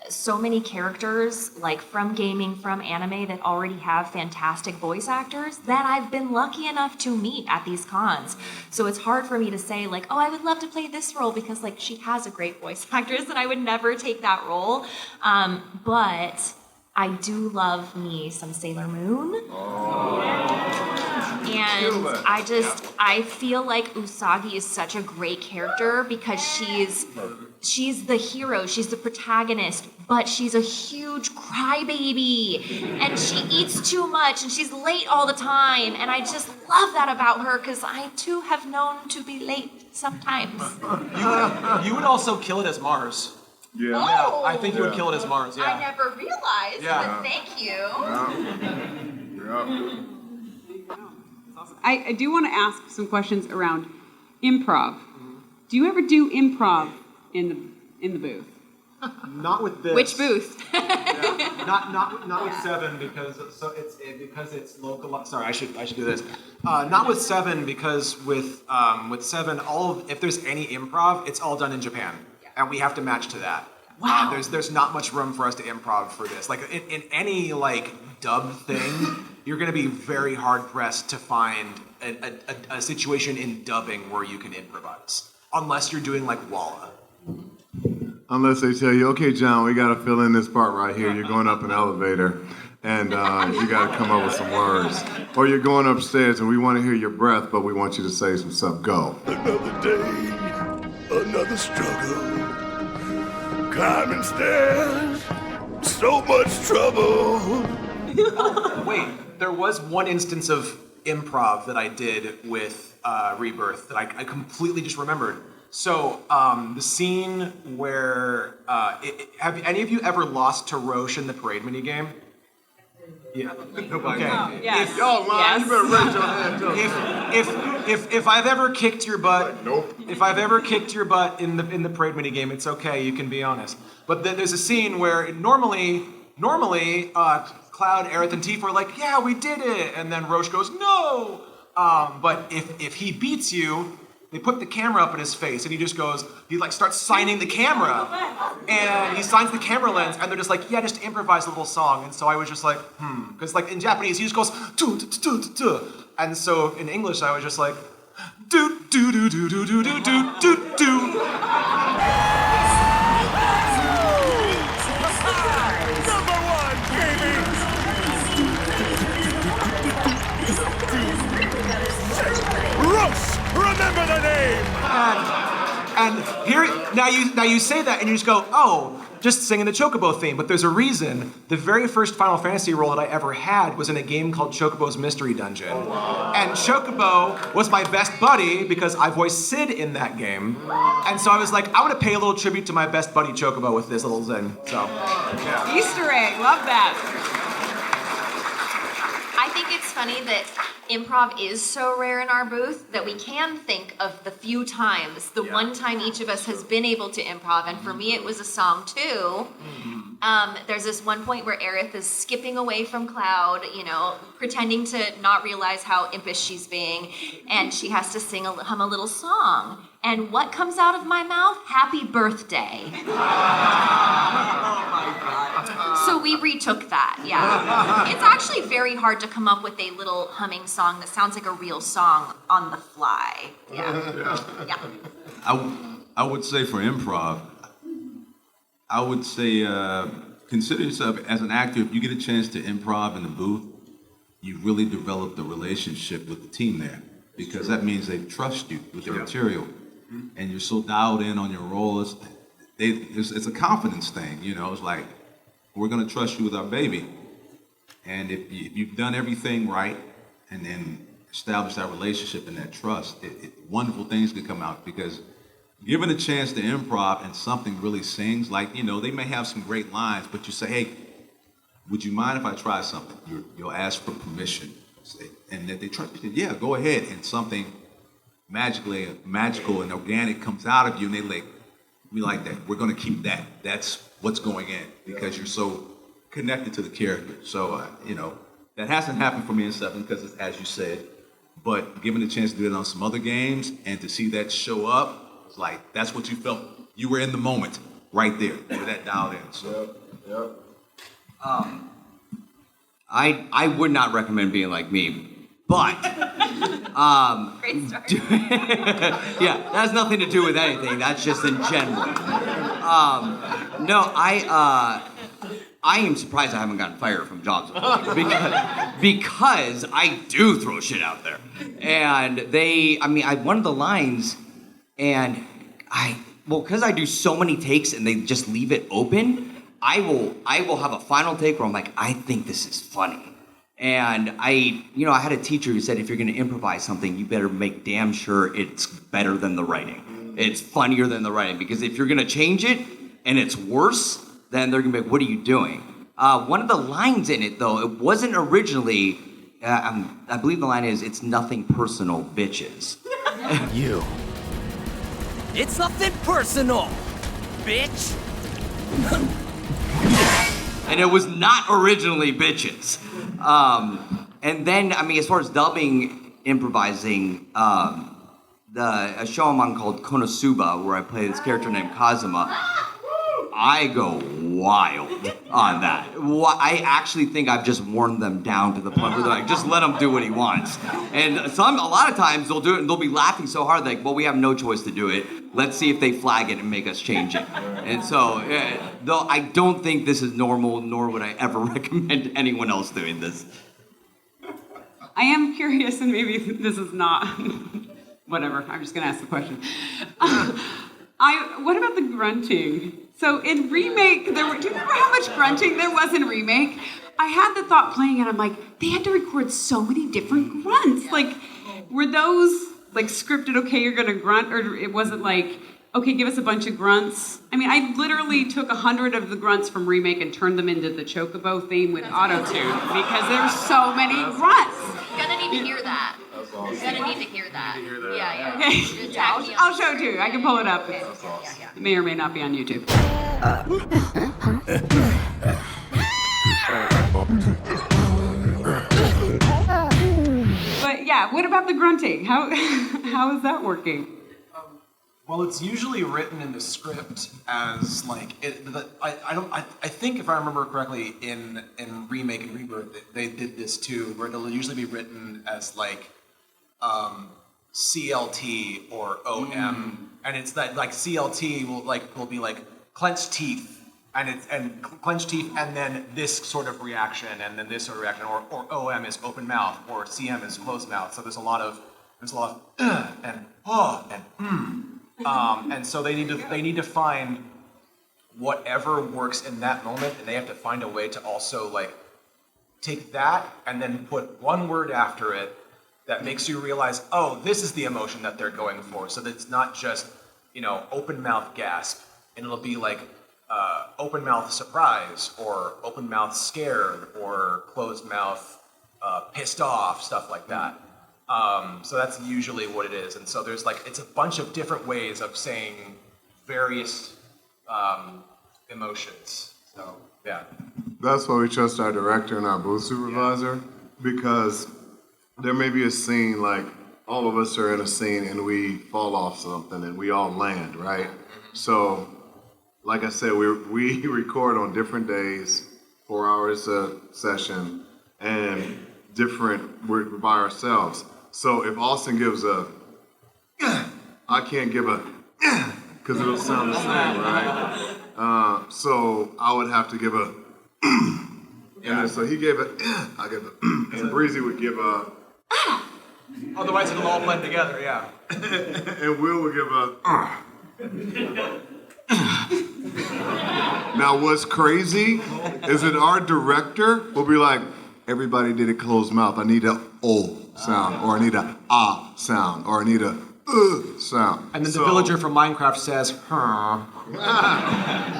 so many characters from gaming, from anime that already have fantastic voice actors that I've been lucky enough to meet at these cons. So it's hard for me to say I would love to play this role because she has a great voice actress and I would never take that role. But I do love me some Sailor Moon. And I feel like Usagi is such a great character because she's the hero, she's the protagonist, but she's a huge crybaby, and she eats too much, and she's late all the time, and I just love that about her, because I too have known to be late sometimes. You would also kill it as Mars. Yeah. Oh! I think you would kill it as Mars, yeah. I never realized, Yeah. but thank you. I do want to ask some questions around improv. Do you ever do improv in the booth? Not with this. Which booth? Not with Seven because it's local. Sorry, I should do this. Not with Seven because with Seven, if there's any improv, it's all done in Japan, and we have to match to that. Wow. There's not much room for us to improv for this. Like in any like dub thing, you're going to be very hard pressed to find a situation in dubbing where you can improvise, unless you're doing like Walla. Unless they tell you, okay, John, we got to fill in this part right here. You're going up an elevator, and you got to come up with some words. Or you're going upstairs, and we want to hear your breath, but we want you to say some stuff. Go. Another day, another struggle. Climbing stairs, so much trouble. Wait, there was one instance of improv that I did with Rebirth that I completely just remembered. So, the scene where, have any of you ever lost to Roche in the parade minigame? Yeah. Okay. Yes. Y'all lying, you better raise your hand up. If I've ever kicked your butt, Nope. if I've ever kicked your butt in the parade minigame, it's okay, you can be honest. But then there's a scene where normally, Cloud, Aerith, and Tifa are like, yeah, we did it, and then Roche goes, no. But if he beats you, they put the camera up in his face, and he like starts signing the camera, and he signs the camera lens, and they're just like, yeah, just improvise a little song. And so I was just like, because like in Japanese, he just goes, do, do, do, do, do. And so in English, I was just like, do, do, do, do, do, do, do, do, do, do. Number one, baby! Roche! Remember the name! And here, now you say that, and you just go, oh, just singing the Chocobo theme. But there's a reason. The very first Final Fantasy role that I ever had was in a game called Chocobo's Mystery Dungeon. And Chocobo was my best buddy because I voiced Sid in that game. And so I was like, I want to pay a little tribute to my best buddy Chocobo with this little Zen. So, yeah. Easter egg, love that. I think it's funny that improv is so rare in our booth that we can think of the few times, the one time each of us has been able to improv, and for me it was a song too. There's this one point where Aerith is skipping away from Cloud, pretending to not realize how impish she's being, and she has to hum a little song. And what comes out of my mouth? Happy birthday. So we retook that, yeah. It's actually very hard to come up with a little humming song that sounds like a real song on the fly. Yeah. I would say for improv, I would say consider yourself as an actor. If you get a chance to improv in the booth, you really develop the relationship with the team there, because that means they trust you with the material, and you're so dialed in on your role. It's a confidence thing, It's like, we're gonna trust you with our baby, and if you've done everything right, and then establish that relationship and that trust, wonderful things can come out. Because given a chance to improv and something really sings, like, they may have some great lines, but you say, hey, would you mind if I try something? You'll ask for permission. And if they trust you, yeah, go ahead. And something magical and organic comes out of you, and they like, we like that. We're going to keep that. That's what's going in, because you're so connected to the character. So, that hasn't happened for me in 7 because, it's, as you said, but given the chance to do it on some other games and to see that show up, it's like, that's what you felt. You were in the moment right there. You were that dialed in. So. I would not recommend being like me, but Great start. yeah, that has nothing to do with anything. That's just in general. No, I am surprised I haven't gotten fired from jobs because I do throw shit out there. And one of the lines, and because I do so many takes and they just leave it open, I will have a final take where I'm like, I think this is funny. And I had a teacher who said, if you're going to improvise something, you better make damn sure it's better than the writing. It's funnier than the writing, because if you're going to change it and it's worse, then they're going to be like, what are you doing? One of the lines in it, though, it wasn't originally, I believe the line is, it's nothing personal, bitches. You. It's nothing personal, bitch. And it was not originally bitches. And then, as far as dubbing, improvising, a show I'm on called Konosuba, where I play this character named Kazuma, I go wild on that. I actually think I've just worn them down to the point where they're like, just let him do what he wants. And a lot of times they'll do it and they'll be laughing so hard, like, well, we have no choice to do it. Let's see if they flag it and make us change it. And so, though I don't think this is normal, nor would I ever recommend anyone else doing this. I am curious, and maybe this is not, whatever, I'm just gonna ask the question. What about the grunting? So in Remake, do you remember how much grunting there was in Remake? I had the thought playing it, I'm like, they had to record so many different grunts. Like, were those like scripted, okay, you're gonna grunt, or it wasn't like, okay, give us a bunch of grunts? I literally took 100 of the grunts from Remake and turned them into the Chocobo theme with auto-tune, because there's so many grunts. You're gonna need to hear that. You're gonna need to hear that. Yeah. Okay. Yeah, I'll show it to you. I can pull it up. It may or may not be on YouTube. But yeah, what about the grunting? How is that working? Well, it's usually written in the script as like I think if I remember correctly in Remake and Rebirth they did this too, where it'll usually be written as like CLT or OM, and it's that like CLT will be like clenched teeth, and clenched teeth, and then this sort of reaction, and then this sort of reaction, or OM is open mouth, or CM is closed mouth. So there's a lot of and and so they need to find whatever works in that moment, and they have to find a way to also like take that and then put one word after it that makes you realize, oh, this is the emotion that they're going for. So that it's not just, open mouth gasp, and it'll be like open mouth surprise, or open mouth scared, or closed mouth pissed off, stuff like that. So that's usually what it is. And so there's it's a bunch of different ways of saying various emotions. So, yeah. That's why we trust our director and our booth supervisor, because there may be a scene, like all of us are in a scene and we fall off something and we all land, right? So, like I said, we record on different days, 4 hours a session, and we're by ourselves. So if Austin gives a, I can't give a, because it'll sound the same, right? So I would have to give a, and so he gave a, I gave a, and Breezy would give a, Otherwise it'll all blend together, yeah. and Will would give a, Now what's crazy is that our director will be like, everybody did a closed mouth. I need a O sound, or I need a ah sound, or I need a sound. And then the villager from Minecraft says, huh.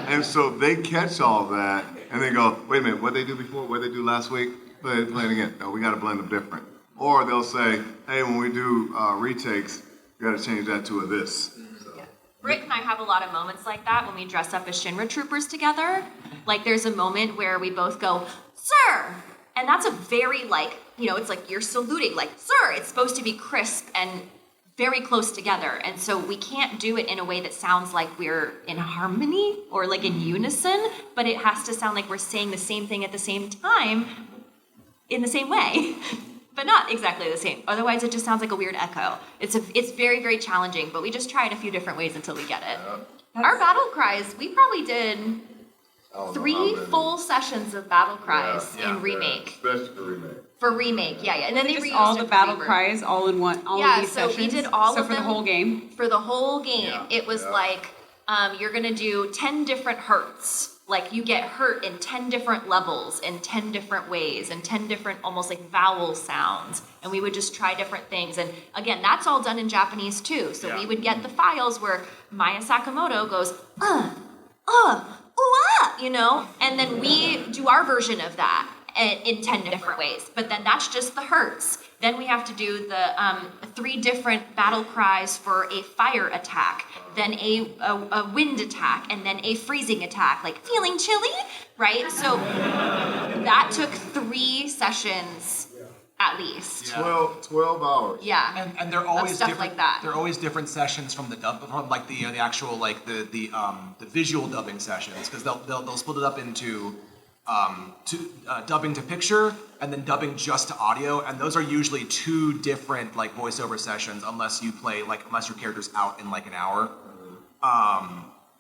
And so they catch all that, and they go, wait a minute, what they do before? What they do last week? Play it again. No, we got to blend them different. Or they'll say, hey, when we do retakes, we got to change that to a this. Brick and I have a lot of moments like that when we dress up as Shinra troopers together. Like there's a moment where we both go, sir! And that's a very it's like you're saluting, like, sir! It's supposed to be crisp and very close together. And so we can't do it in a way that sounds like we're in harmony or like in unison, but it has to sound like we're saying the same thing at the same time in the same way. But not exactly the same. Otherwise, it just sounds like a weird echo. It's very, very challenging, but we just try it a few different ways until we get it. Our battle cries, we probably did 3 full sessions of battle cries in Remake. Especially for Remake. For Remake, yeah. And then they reused all the it battle for cries all in one, all of these sessions? Yeah, so we did all so of for them. the whole game? For the whole game, it was like, you're gonna do 10 different hurts. Like you get hurt in 10 different levels, in 10 different ways, and 10 different almost like vowel sounds. And we would just try different things. And again, that's all done in Japanese too. So we would get the files where Maya Sakamoto goes, you know, and then we do our version of that in 10 different ways. But then that's just the hertz. Then we have to do the 3 different battle cries for a fire attack, then a wind attack, and then a freezing attack, like feeling chilly, right? So that took 3 sessions at least. 12 hours. Yeah. And they're always stuff different. like that. They're always different sessions from the dub, from like the actual like the visual dubbing sessions, because they'll split it up into dubbing to picture and then dubbing just to audio, and those are usually 2 different like voiceover sessions unless your character's out in like an hour.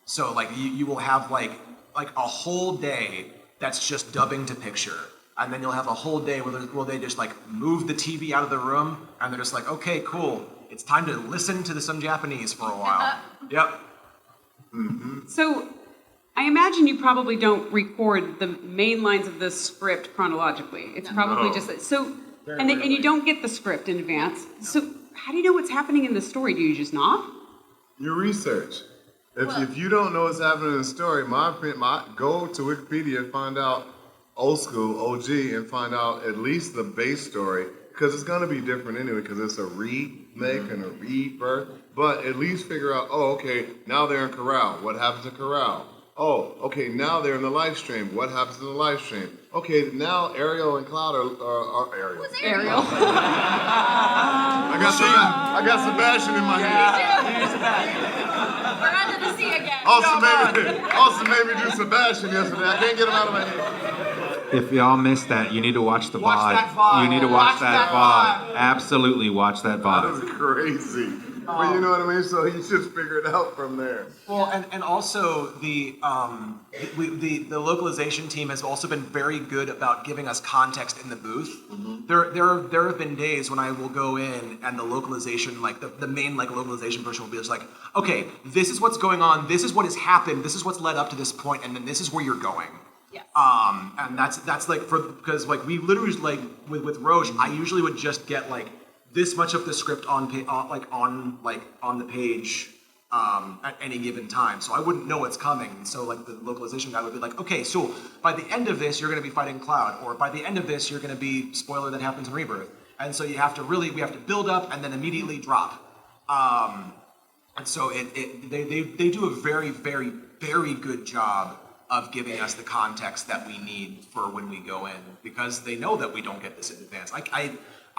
So like you will have like a whole day that's just dubbing to picture, and then you'll have a whole day where they just like move the TV out of the room and they're just like, okay, cool, it's time to listen to some Japanese for a while. Yep. So I imagine you probably don't record the main lines of the script chronologically. It's probably just so, and you don't get the script in advance. So how do you know what's happening in the story? Do you just not? Your research. If you don't know what's happening in the story, go to Wikipedia, find out old school, OG, and find out at least the base story, because it's going to be different anyway, because it's a remake and a rebirth. But at least figure out, okay, now they're in Corral. What happens in Corral? Oh, okay, now they're in the live stream. What happens in the live stream? Okay, now Ariel and Cloud are Ariel. Who's Ariel? I got Sebastian in my head. We're under the sea again. Also made me do Sebastian yesterday. I can't get him out of my head. If y'all missed that, you need to watch the VOD. that VOD. You need to watch that VOD. Absolutely watch that That VOD. is crazy. But you know what I mean? So you just figure it out from there. Well, and also the localization team has also been very good about giving us context in the booth. There have been days when I will go in and the localization, like the main like localization person will be just like, okay, this is what's going on, this is what has happened, this is what's led up to this point, and then this is where you're going. Yes. And that's like because like we literally like with Roche, I usually would just get like this much of the script on the page at any given time, so I wouldn't know what's coming. So like the localization guy would be like, okay, so by the end of this you're going to be fighting Cloud, or by the end of this you're going to be spoiler that happens in Rebirth, and so we have to build up and then immediately drop. And so they do a very very very good job of giving us the context that we need for when we go in, because they know that we don't get this in advance.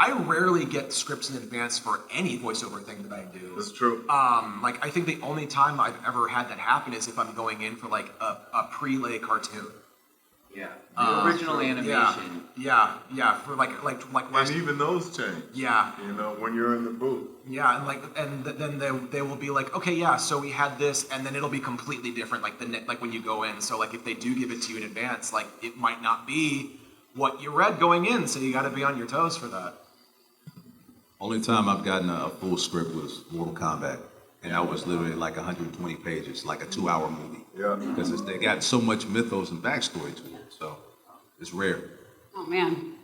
I rarely get scripts in advance for any voiceover thing that I do. That's true. Like I think the only time I've ever had that happen is if I'm going in for like a prelay cartoon. Yeah. The original animation. Yeah. For like And even those change. Yeah. You know, when you're in the booth. Yeah, and then they will be like, okay, yeah, so we had this, and then it'll be completely different, like when you go in. So like if they do give it to you in advance, like it might not be what you read going in, so you got to be on your toes for that. Only time I've gotten a full script was Mortal Kombat, and that was literally like 120 pages, like a 2-hour movie. Yeah. Because they got so much mythos and backstory to it, so it's rare. Oh man,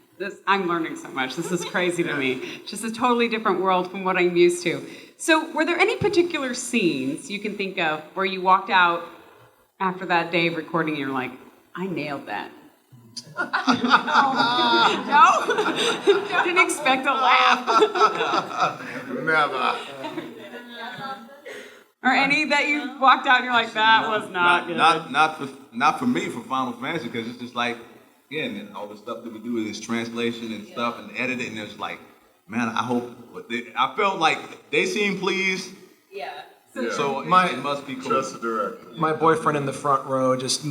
I'm learning so much. This is crazy to me. Just a totally different world from what I'm used to. So were there any particular scenes you can think of where you walked out after that day of recording and you're like, I nailed that? No? Didn't expect a laugh. Never. Or any that you walked out and you're like, that was not good. Not for me for Final Fantasy, because it's just like, again, and all the stuff that we do with this translation and stuff and editing, and it's like, man, I felt like they seemed pleased. Yeah. So it must be cool. Trust the director. My boyfriend in the front row just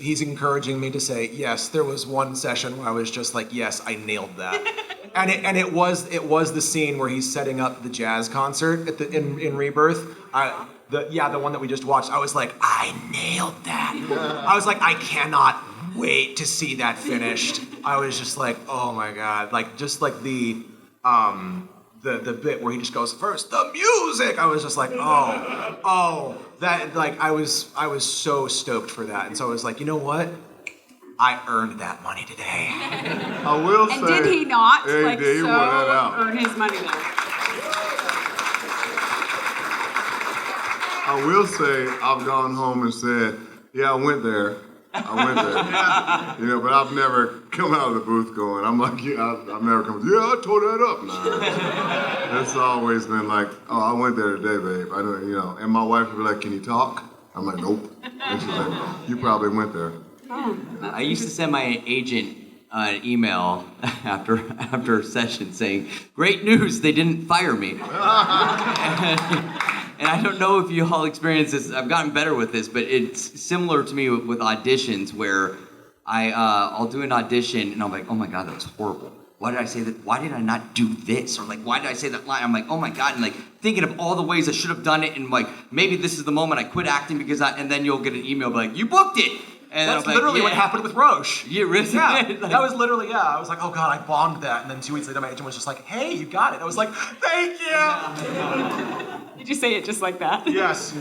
he's encouraging me to say, yes, there was one session where I was just like, yes, I nailed that. and it was the scene where he's setting up the jazz concert in Rebirth. The one that we just watched. I was like, I nailed that. I was like, I cannot wait to see that finished. I was just like, oh my god, like just like the the bit where he just goes first, the music. I was just like, that like I was so stoked for that, and so I was like, you know what? I earned that money today. I will say. And did he not? Yeah, like, he did. He so wore that out. earn his money there. I will say I've gone home and said, yeah, I went there. You know, but I've never come out of the booth going, I'm like, yeah, I've never come, yeah, I tore that up. Nah. It's always been like, oh, I went there today, babe. I don't, you know, and my wife would be like, can you talk? I'm like, nope. And she's like, you probably went there. I used to send my agent an email after a session saying, great news, they didn't fire me. And I don't know if you all experience this. I've gotten better with this, but it's similar to me with auditions where I'll do an audition and I'm like, oh my God, that was horrible. Why did I say that? Why did I not do this? Or like, why did I say that line? I'm like, oh my God, and like thinking of all the ways I should have done it, and like maybe this is the moment I quit acting because and then you'll get an email like, you booked it. And that's like, literally what happened with Roche. Yeah, really? Yeah, that was literally, I was like, oh God, I bombed that. And then 2 weeks later, my agent was just like, hey, you got it. I was like, thank you. Did you say it just like that? Yes.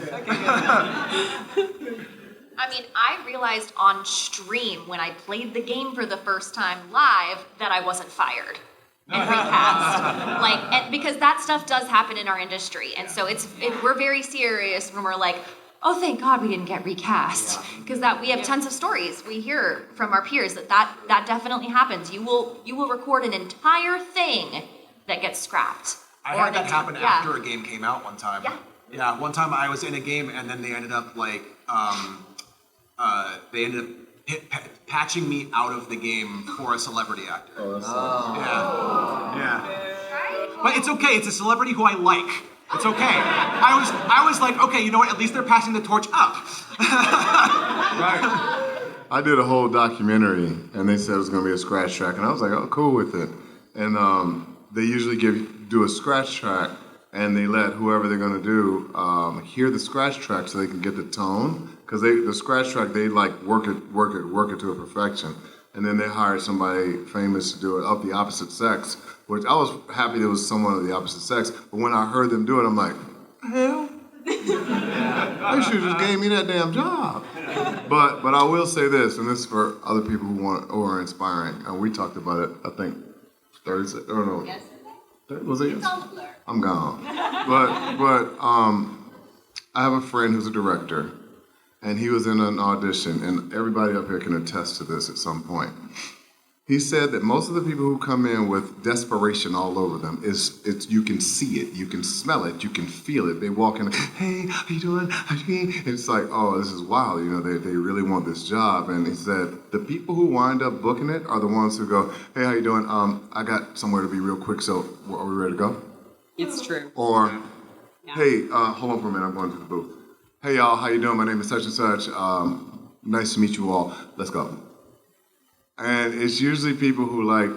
I mean, I realized on stream when I played the game for the first time live that I wasn't fired and recast. And because that stuff does happen in our industry. And so we're very serious when we're like, oh, thank God we didn't get recast. Because we have tons of stories we hear from our peers that definitely happens. You will record an entire thing that gets scrapped. I had that happen after a game came out one time. Yeah, one time I was in a game and then they ended up like, patching me out of the game for a celebrity actor. Oh, that's Yeah. But it's okay, it's a celebrity who I like. It's okay. I was like, okay, you know what? At least they're passing the torch up. Right. I did a whole documentary, and they said it was going to be a scratch track, and I was like, oh, cool with it. And they usually do a scratch track, and they let whoever they're going to do hear the scratch track so they can get the tone. Because the scratch track, they like work it to a perfection. And then they hired somebody famous to do it of the opposite sex, which I was happy there was someone of the opposite sex. But when I heard them do it, I'm like, hell, they should have just gave me that damn job. But I will say this, and this is for other people who are inspiring. And we talked about it, I think, Thursday. Or no, was it? Yes? I'm gone. But I have a friend who's a director. And he was in an audition, and everybody up here can attest to this at some point. He said that most of the people who come in with desperation all over them you can see it, you can smell it, you can feel it. They walk in, hey, how you doing? It's like, oh, this is wild. You know, they really want this job. And he said the people who wind up booking it are the ones who go, hey, how you doing? I got somewhere to be real quick, so are we ready to go? It's true. Or, hey, hold on for a minute, I'm going to the booth. Hey y'all, how you doing? My name is such and such. Nice to meet you all. Let's go. And it's usually people who like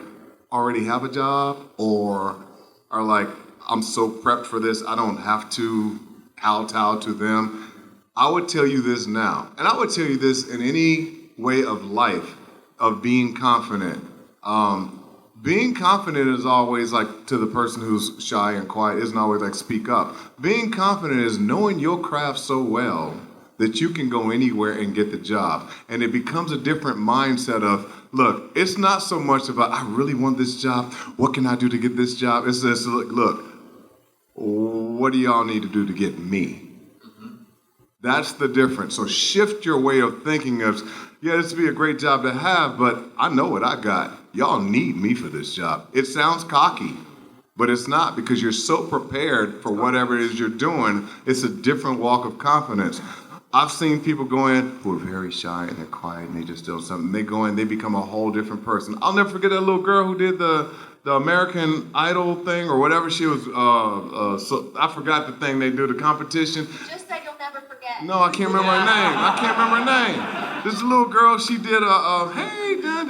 already have a job or are like, I'm so prepped for this, I don't have to kowtow to them. I would tell you this now, and I would tell you this in any way of life, of being confident. Being confident is always like to the person who's shy and quiet, isn't always like speak up. Being confident is knowing your craft so well that you can go anywhere and get the job. And it becomes a different mindset of, look, it's not so much about, I really want this job. What can I do to get this job? It's just, look, what do y'all need to do to get me? That's the difference. So shift your way of thinking of, yeah, this would be a great job to have, but I know what I got. Y'all need me for this job. It sounds cocky, but it's not, because you're so prepared for whatever it is you're doing. It's a different walk of confidence. I've seen people go in who are very shy and they're quiet and they just do something. They go in, they become a whole different person. I'll never forget that little girl who did the American Idol thing or whatever she was. So I forgot the thing they do, the competition. Just that you'll never forget. No, I can't remember her name. This little girl, she did hey, I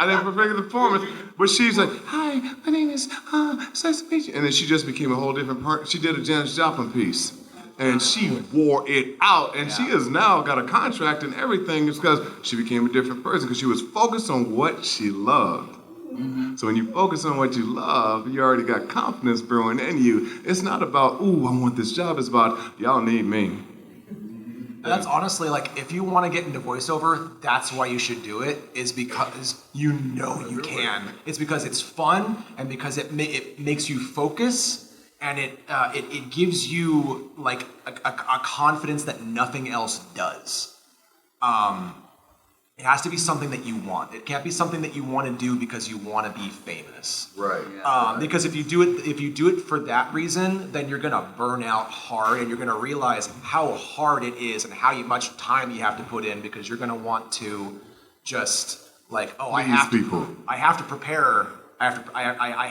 didn't forget the performance, but she's like, hi, my name is nice to meet you. And then she just became a whole different part. She did a Janis Joplin piece. And she wore it out, and she has now got a contract and everything. It's because she became a different person, because she was focused on what she loved. So when you focus on what you love, you already got confidence brewing in you. It's not about, ooh, I want this job. It's about, y'all need me. And that's honestly, like, if you want to get into voiceover, that's why you should do it, is because you know you can. It's because it's fun, and because it makes you focus, and it gives you, like, a confidence that nothing else does. It has to be something that you want. It can't be something that you want to do because you want to be famous. Right. Because if you do it for that reason, then you're gonna burn out hard, and you're gonna realize how hard it is and how much time you have to put in, because you're gonna want to just like, oh, I have to prepare. I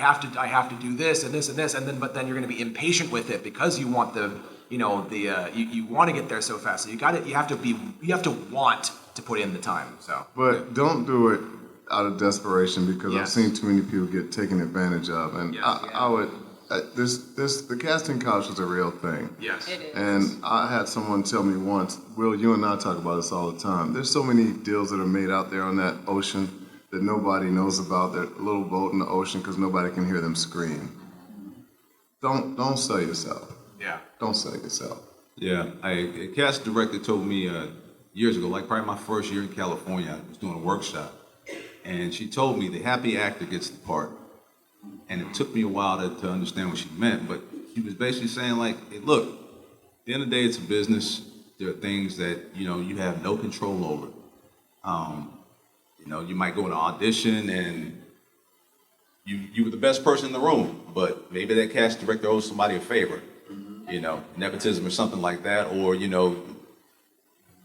have to do this and this and this, and then but then you're gonna be impatient with it because you want you want to get there so fast. So you have to want to put in the time. So, but don't do it out of desperation, because I've seen too many people get taken advantage of, and I would. The casting couch is a real thing. Yes, it is. And I had someone tell me once, Will, you and I talk about this all the time. There's so many deals that are made out there on that ocean that nobody knows about. That little boat in the ocean because nobody can hear them scream. Don't sell yourself. Yeah. Don't sell yourself. Yeah, a cast director told me years ago, like probably my first year in California, I was doing a workshop, and she told me the happy actor gets the part. And it took me a while to understand what she meant, but she was basically saying like, hey, look, at the end of the day, it's a business. There are things that, you have no control over. You might go to an audition and you were the best person in the room, but maybe that cast director owes somebody a favor. Nepotism or something like that, or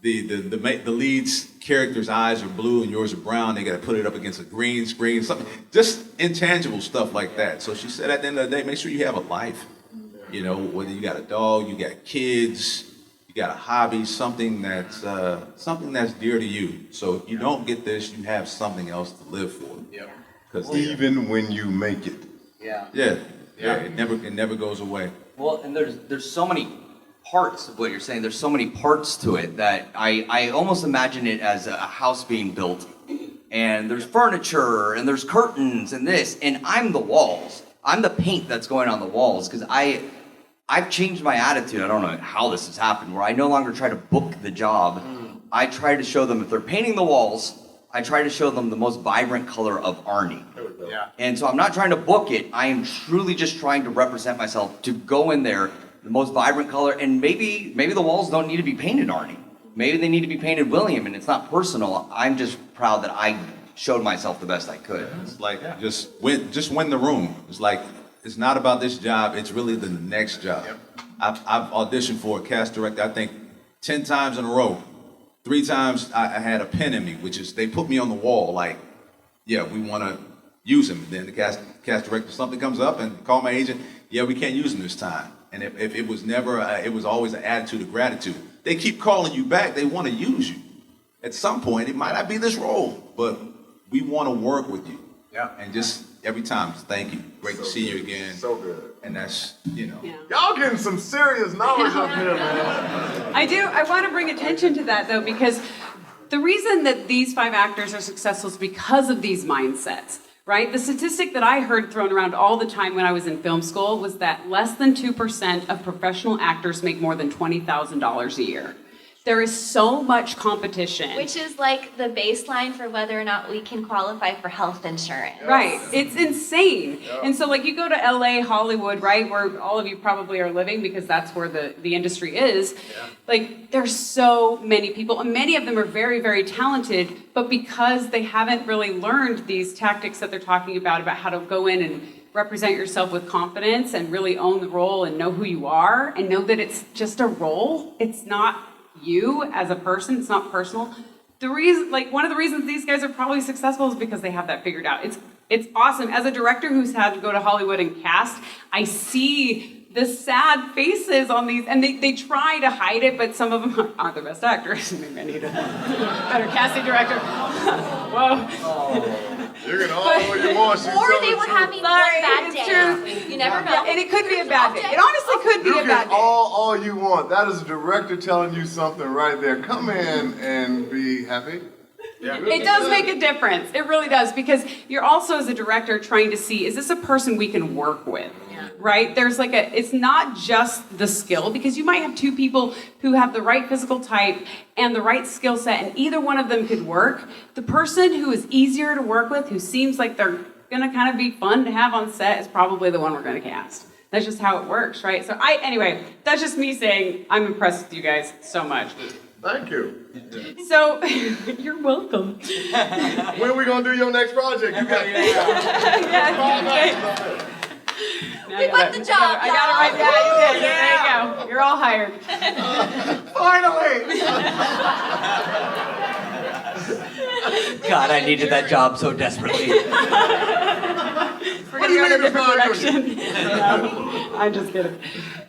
the lead's character's eyes are blue and yours are brown. They got to put it up against a green screen, something just intangible stuff like that. So she said, at the end of the day, make sure you have a life. Whether you got a dog, you got kids, you got a hobby, something that's dear to you. So if you don't get this, you have something else to live for. Yeah. Even when you make it. Yeah. Yeah. It never goes away. Well, and there's so many parts of what you're saying. There's so many parts to it that I almost imagine it as a house being built, and there's furniture and there's curtains and this, and I'm the walls. I'm the paint that's going on the walls, because I've changed my attitude. I don't know how this has happened, where I no longer try to book the job. I try to show them, if they're painting the walls, I try to show them the most vibrant color of Arnie. Yeah. And so I'm not trying to book it. I am truly just trying to represent myself, to go in there, the most vibrant color, and maybe the walls don't need to be painted Arnie. Maybe they need to be painted William, and it's not personal. I'm just proud that I showed myself the best I could. It's like just win the room. It's like, it's not about this job. It's really the next job. Yep. I've auditioned for a cast director, I think 10 times in a row. 3 times I had a pen in me, which is they put me on the wall like, yeah, we want to use him. Then the cast director, something comes up and call my agent, yeah, we can't use him this time. And if it was never, it was always an attitude of gratitude. They keep calling you back. They want to use you. At some point, it might not be this role, but we want to work with you. Yeah. And just every time, thank you. Great to see you again. So good. And that's, Y'all getting some serious knowledge up here, man. I want to bring attention to that, though, because the reason that these 5 actors are successful is because of these mindsets, right? The statistic that I heard thrown around all the time when I was in film school was that less than 2% of professional actors make more than $20,000 a year. There is so much competition. Which is like the baseline for whether or not we can qualify for health insurance. Right. It's insane. Yeah. And so like you go to LA, Hollywood, right, where all of you probably are living because that's where the industry is. Yeah. Like there's so many people, and many of them are very, very talented, but because they haven't really learned these tactics that they're talking about how to go in and represent yourself with confidence and really own the role and know who you are and know that it's just a role. It's not you as a person, it's not personal. One of the reasons these guys are probably successful is because they have that figured out. It's awesome. As a director who's had to go to Hollywood and cast, I see the sad faces on these, and they try to hide it, but some of them aren't the best actors. Maybe I need a better casting director. Whoa. You can all you want. Or they were having one bad day. True. You never know. And it could be a bad day. It honestly could be a bad day. All you want. That is a director telling you something right there. Come in and be happy. It does make a difference. It really does, because you're also, as a director, trying to see, is this a person we can work with? Right? There's like it's not just the skill, because you might have two people who have the right physical type and the right skill set, and either one of them could work. The person who is easier to work with, who seems like they're gonna kind of be fun to have on set, is probably the one we're gonna cast. That's just how it works, right? So anyway, that's just me saying I'm impressed with you guys so much. Thank you. So, you're welcome. When are we gonna do your next project? You got We put the job. I got it right. Yeah, you did. There you go. You're all hired. Finally! God, I needed that job so desperately. We're gonna go in a different direction. No, I'm just kidding.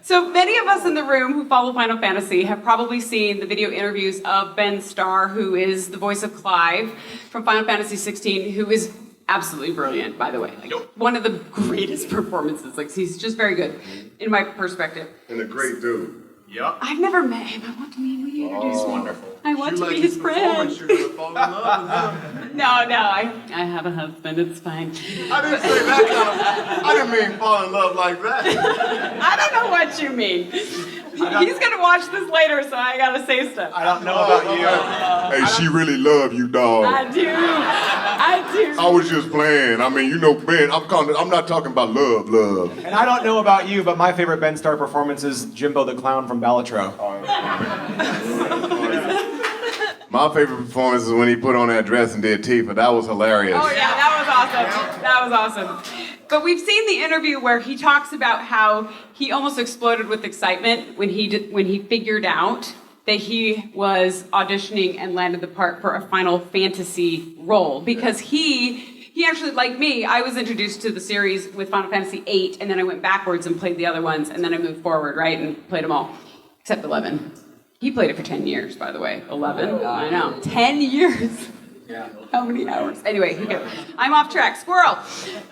So many of us in the room who follow Final Fantasy have probably seen the video interviews of Ben Starr, who is the voice of Clive from Final Fantasy XVI, who is absolutely brilliant, by the way. Like, one of the greatest performances. Like, he's just very good, in my perspective. And a great dude. Yep. I've never met him. I want to meet him. Will you introduce me? Wonderful. I want to You be like his his friend. performance, you're gonna fall in love with him. No, I have a husband. It's fine. I didn't say that kind of. I didn't mean fall in love like that. I don't know what you mean. He's gonna watch this later, so I gotta say stuff. I don't know about you. Hey, she really love you, dog. I do. I was just playing. I mean, you know, Ben. I'm not talking about love. And I don't know about you, but my favorite Ben Starr performance is Jimbo the Clown from Balatro. My favorite performance is when he put on that dress and did Tifa. That was hilarious. Oh yeah, that was awesome. That was awesome. But we've seen the interview where he talks about how he almost exploded with excitement when he figured out that he was auditioning and landed the part for a Final Fantasy role, because he actually, like me, I was introduced to the series with Final Fantasy VIII, and then I went backwards and played the other ones, and then I moved forward, right, and played them all, except 11. He played it for 10 years, by the way. 11? I know. 10 years. Yeah. How many hours? Anyway, I'm off track. Squirrel.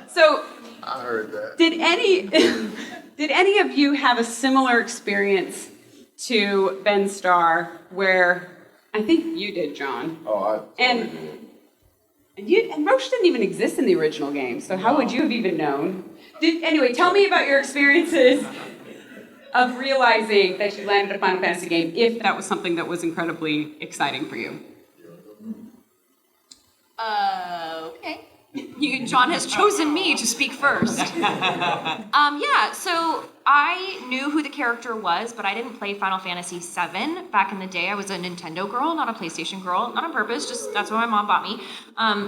So, I heard that. did any of you have a similar experience to Ben Starr, where I think you did, John? Oh, I totally did. And Roche didn't even exist in the original game, so how would you have even known? Anyway, tell me about your experiences of realizing that you landed a Final Fantasy game, if that was something that was incredibly exciting for you. Okay. John has chosen me to speak first. Yeah, so I knew who the character was, but I didn't play Final Fantasy VII back in the day. I was a Nintendo girl, not a PlayStation girl, not on purpose, just that's what my mom bought me.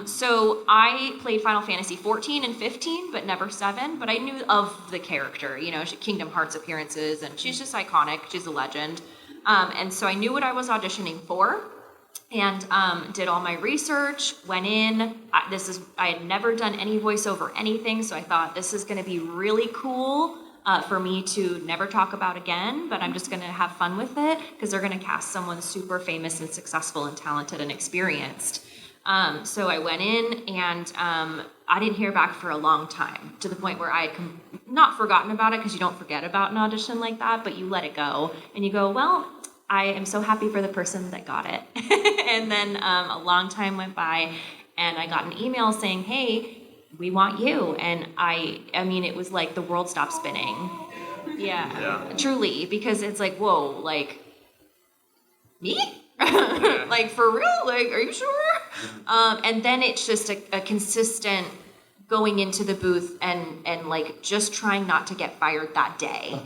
So I played Final Fantasy XIV and 15, but never 7, but I knew of the character, you know, Kingdom Hearts appearances, and she's just iconic, she's a legend. And so I knew what I was auditioning for. And did all my research, went in. I had never done any voiceover anything, so I thought this is going to be really cool for me to never talk about again, but I'm just going to have fun with it because they're going to cast someone super famous and successful and talented and experienced. So I went in, and I didn't hear back for a long time, to the point where I had not forgotten about it, because you don't forget about an audition like that, but you let it go, and you go, well, I am so happy for the person that got it. And then a long time went by, and I got an email saying, hey, we want you. And I mean, it was like the world stopped spinning. Yeah. Truly, because it's like, whoa, like, me? Like, for real? Like, are you sure? And then it's just a consistent going into the booth and like just trying not to get fired that day.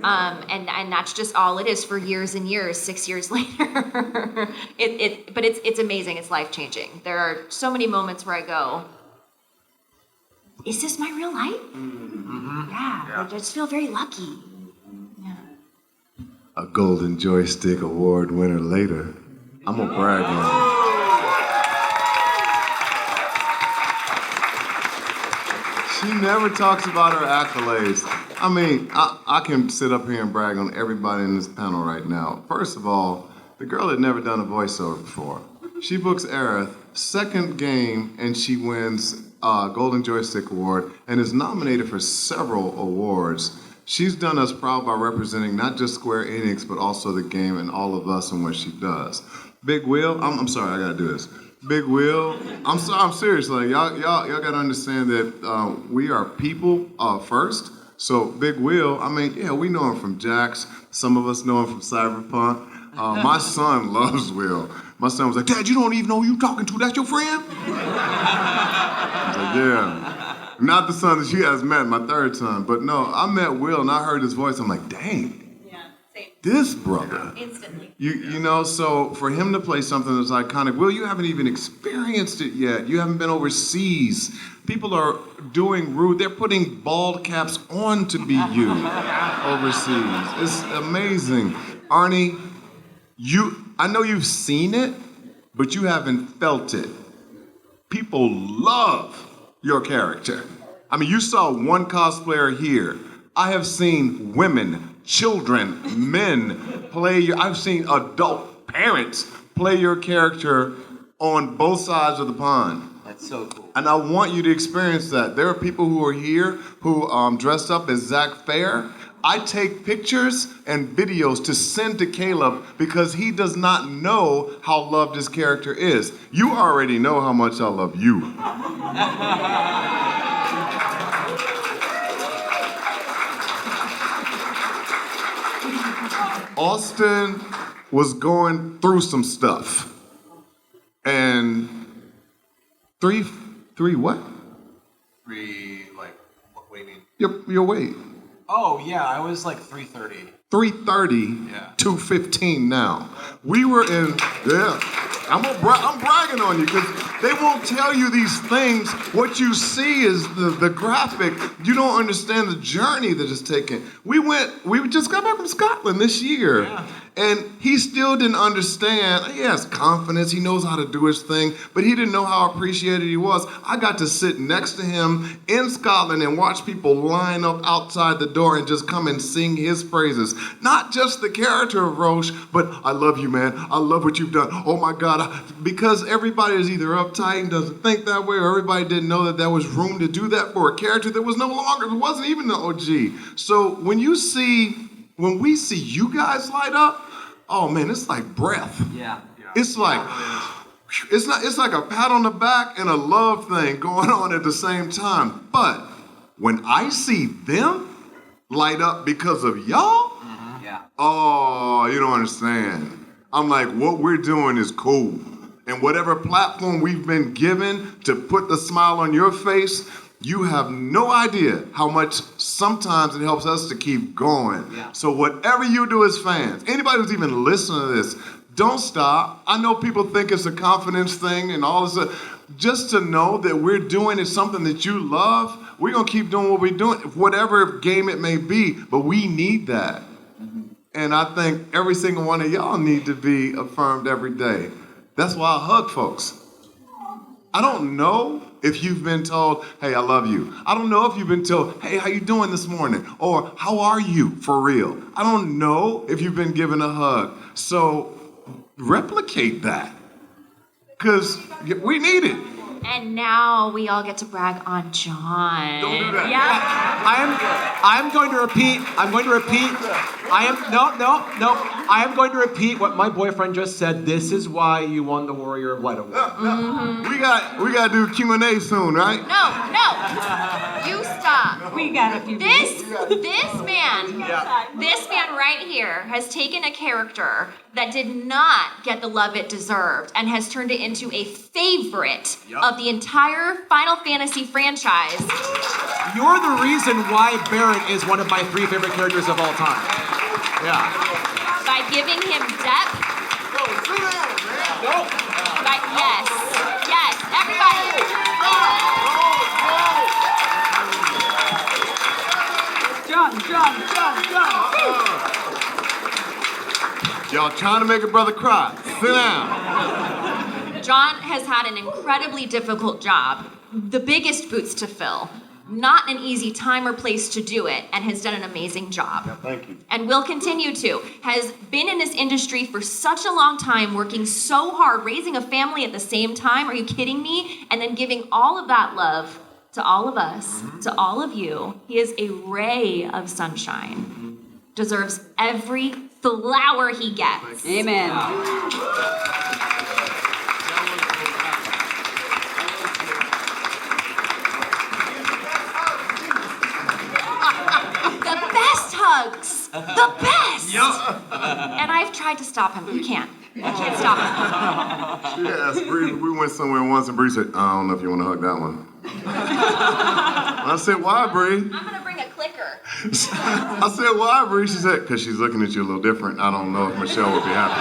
And that's just all it is for years and years, 6 years later. But it's amazing, it's life-changing. There are so many moments where I go, is this my real life? Mm-hmm. Yeah, I just feel very lucky. Yeah. A Golden Joystick Award winner later. I'm gonna brag on it. She never talks about her accolades. I mean, I can sit up here and brag on everybody in this panel right now. First of all, the girl had never done a voiceover before. She books Aerith, second game, and she wins Golden Joystick Award and is nominated for several awards. She's done us proud by representing not just Square Enix, but also the game and all of us and what she does. Big Will, I'm sorry, I gotta do this. Big Will. I'm serious. Like y'all gotta understand that we are people first. So Big Will, I mean, yeah, we know him from Jax. Some of us know him from Cyberpunk. My son loves Will. My son was like, Dad, you don't even know who you talking to. That's your friend? I was like, yeah. Not the son that you guys met, my third son. But no, I met Will and I heard his voice. I'm like, dang. This brother. Instantly. You know, so for him to play something that's iconic, Will, you haven't even experienced it yet. You haven't been overseas. People are doing rude. They're putting bald caps on to be you overseas. It's amazing. Arnie, I know you've seen it, but you haven't felt it. People love your character. I mean, you saw one cosplayer here. I have seen women, children, men I've seen adult parents play your character on both sides of the pond. That's so cool. And I want you to experience that. There are people who are here who dressed up as Zach Fair. I take pictures and videos to send to Caleb because he does not know how loved his character is. You already know how much I love you. Austin was going through some stuff. And three what? What do you mean? Your weight. Oh, yeah, I was like 330. 330, Yeah. 215 now. We were in, yeah. I'm bragging on you because they won't tell you these things. What you see is the graphic. You don't understand the journey that it's taken. We just got back from Scotland this year. Yeah. And he still didn't understand. He has confidence. He knows how to do his thing, but he didn't know how appreciated he was. I got to sit next to him in Scotland and watch people line up outside the door and just come and sing his praises. Not just the character of Roche, but I love you, man. I love what you've done. Oh my God. Because everybody is either uptight and doesn't think that way, or everybody didn't know that there was room to do that for a character that was no longer, it wasn't even the OG. So when we see you guys light up, oh man, it's like breath. Yeah. It's like, it's like a pat on the back and a love thing going on at the same time. But when I see them light up because of y'all, oh, you don't understand. I'm like, what we're doing is cool. And whatever platform we've been given to put the smile on your face, you have no idea how much sometimes it helps us to keep going. Yeah. So whatever you do as fans, anybody who's even listening to this, don't stop. I know people think it's a confidence thing and all this stuff. Just to know that we're doing is something that you love, we're going to keep doing what we're doing, whatever game it may be, but we need that. And I think every single one of y'all need to be affirmed every day. That's why I hug folks. I don't know if you've been told, hey, I love you. I don't know if you've been told, hey, how you doing this morning? Or how are you for real? I don't know if you've been given a hug. So replicate that. Because we need it. And now we all get to brag on John. Don't do that. Yeah. I'm going to repeat. I am going to repeat what my boyfriend just said. This is why you won the Warrior of Light Award. Mm-hmm. We got to do Q&A soon, right? No. You stop. We got a few. This man right here has taken a character that did not get the love it deserved and has turned it into a favorite of the entire Final Fantasy franchise. You're the reason why Barret is one of my 3 favorite characters of all time. Yeah. By giving him depth. Yes, everybody. John. Y'all trying to make a brother cry. Sit down. John has had an incredibly difficult job, the biggest boots to fill, not an easy time or place to do it, and has done an amazing job. Yeah, thank you. And will continue to. Has been in this industry for such a long time, working so hard, raising a family at the same time. Are you kidding me? And then giving all of that love to all of us, to all of you. He is a ray of sunshine. Deserves every flower he gets. Amen. The best! And I've tried to stop him. You can't. You can't stop him. She asked Bree, we went somewhere once and Bree said, I don't know if you want to hug that one. I said, why, Bree? I'm gonna bring a clicker. I said, why, Bree? She said, because she's looking at you a little different. I don't know if Michelle would be happy.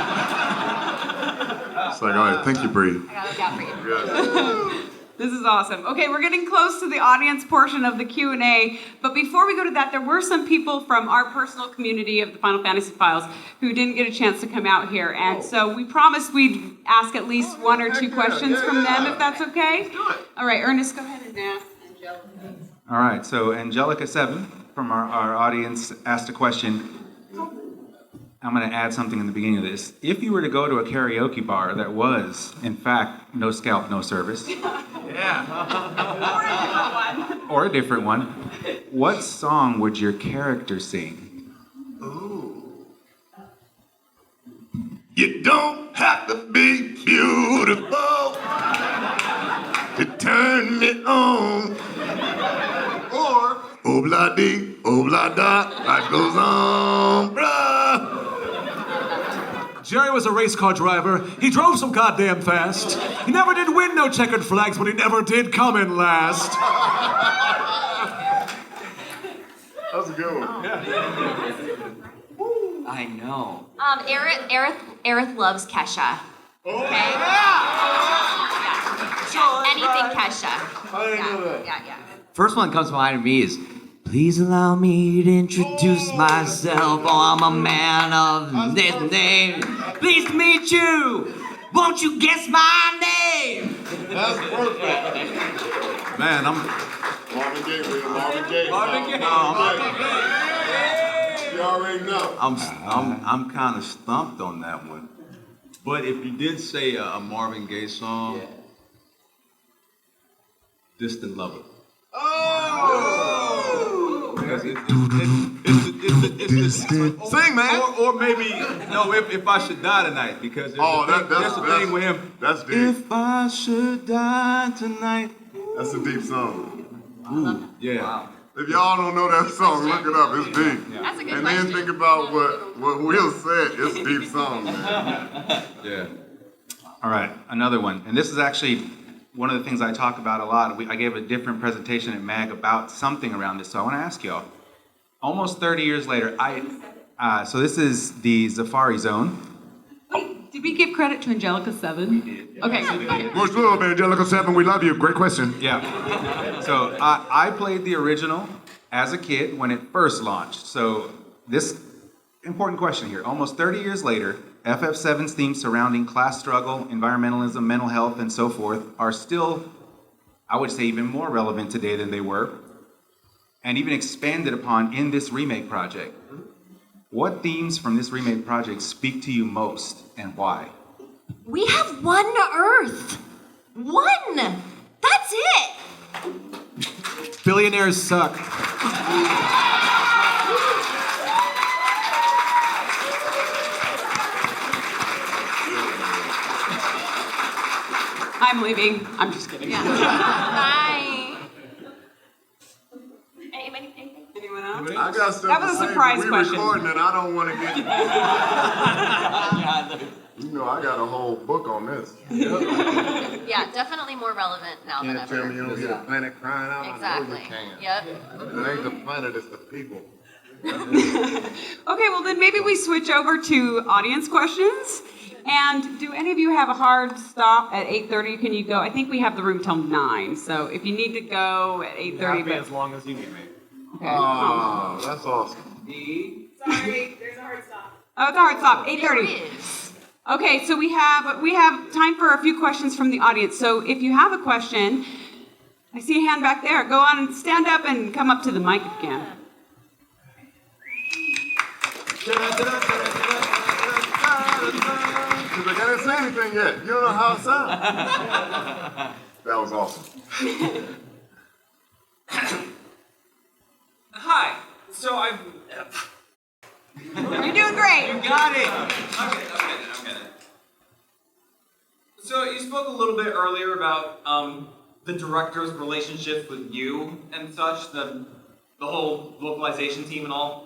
It's like, all right, thank you, Bree. I got it out for you. This is awesome. Okay, we're getting close to the audience portion of the Q&A, but before we go to that, there were some people from our personal community of the Final Fantasy Files who didn't get a chance to come out here, and so we promised we'd ask at least one or two questions from them, if that's okay? Let's do it. All right, Ernest, go ahead and ask Angelica. All right, so Angelica7 from our audience asked a question. I'm going to add something in the beginning of this. If you were to go to a karaoke bar that was, in fact, no scalp, no service, or a different one, what song would your character sing? Ooh. You don't have to be beautiful to turn me on. Or, oh-blah-dee, oh-blah-da, life goes on, bruh. Jerry was a race car driver. He drove so goddamn fast. He never did win no checkered flags, but he never did come in last. That's a good one. I know. Aerith loves Kesha. Okay? Yeah. Anything Kesha. I didn't know that. Yeah. First one that comes to mind to me is, please allow me to introduce myself. Oh, I'm a man of this name. Pleased to meet you. Won't you guess my name? That's perfect. Man, I'm Marvin Gaye, Marvin Gaye. You already know. I'm kind of stumped on that one. But if you did say a Marvin Gaye song, Distant Lover. Oh! Sing, man. Or maybe no. If I should die tonight, because there's a thing with him. That's deep. If I should die tonight. That's a deep song. Ooh, yeah. Wow. If y'all don't know that song, look it up. It's deep. That's a good and question. then think about what Will said. It's a deep song, man. Yeah. All right, another one. And this is actually one of the things I talk about a lot. I gave a different presentation at MAG about something around this, so I want to ask y'all. Almost 30 years later, so this is the Zafari Zone. Wait, did we give credit to Angelica7? We did. Okay. Much love, Angelica7. We love you. Great question. Yeah. So I played the original as a kid when it first launched. So this important question here. Almost 30 years later, FF7's themes surrounding class struggle, environmentalism, mental health, and so forth are still, I would say, even more relevant today than they were, and even expanded upon in this remake project. What themes from this remake project speak to you most, and why? We have one Earth. One. That's it. Billionaires suck. I'm leaving. I'm just kidding. Yeah. Bye. Anyone else? I got stuff That was to a say, surprise but we question. recording it. I don't want to get... You know, I got a whole book on this. Yeah, definitely more relevant now than Can't tell me ever. you don't get a planet crying out. Exactly. I know you can. Yep. It ain't the planet, it's the people. Okay, well then maybe we switch over to audience questions. And do any of you have a hard stop at 8:30? Can you go? I think we have the room till 9. So if you need to go at 8:30, As long as you need me. okay. Oh, that's awesome. Sorry, there's a hard stop. Oh, it's a hard stop. 8:30. Okay, so we have time for a few questions from the audience. So if you have a question, I see a hand back there. Go on and stand up and come up to the mic again. Because I didn't say anything yet. You don't know how it sounds. That was awesome. Hi. So I've... You're doing great. You got it. I'm getting it. So you spoke a little bit earlier about the director's relationship with you and such, the whole localization team and all.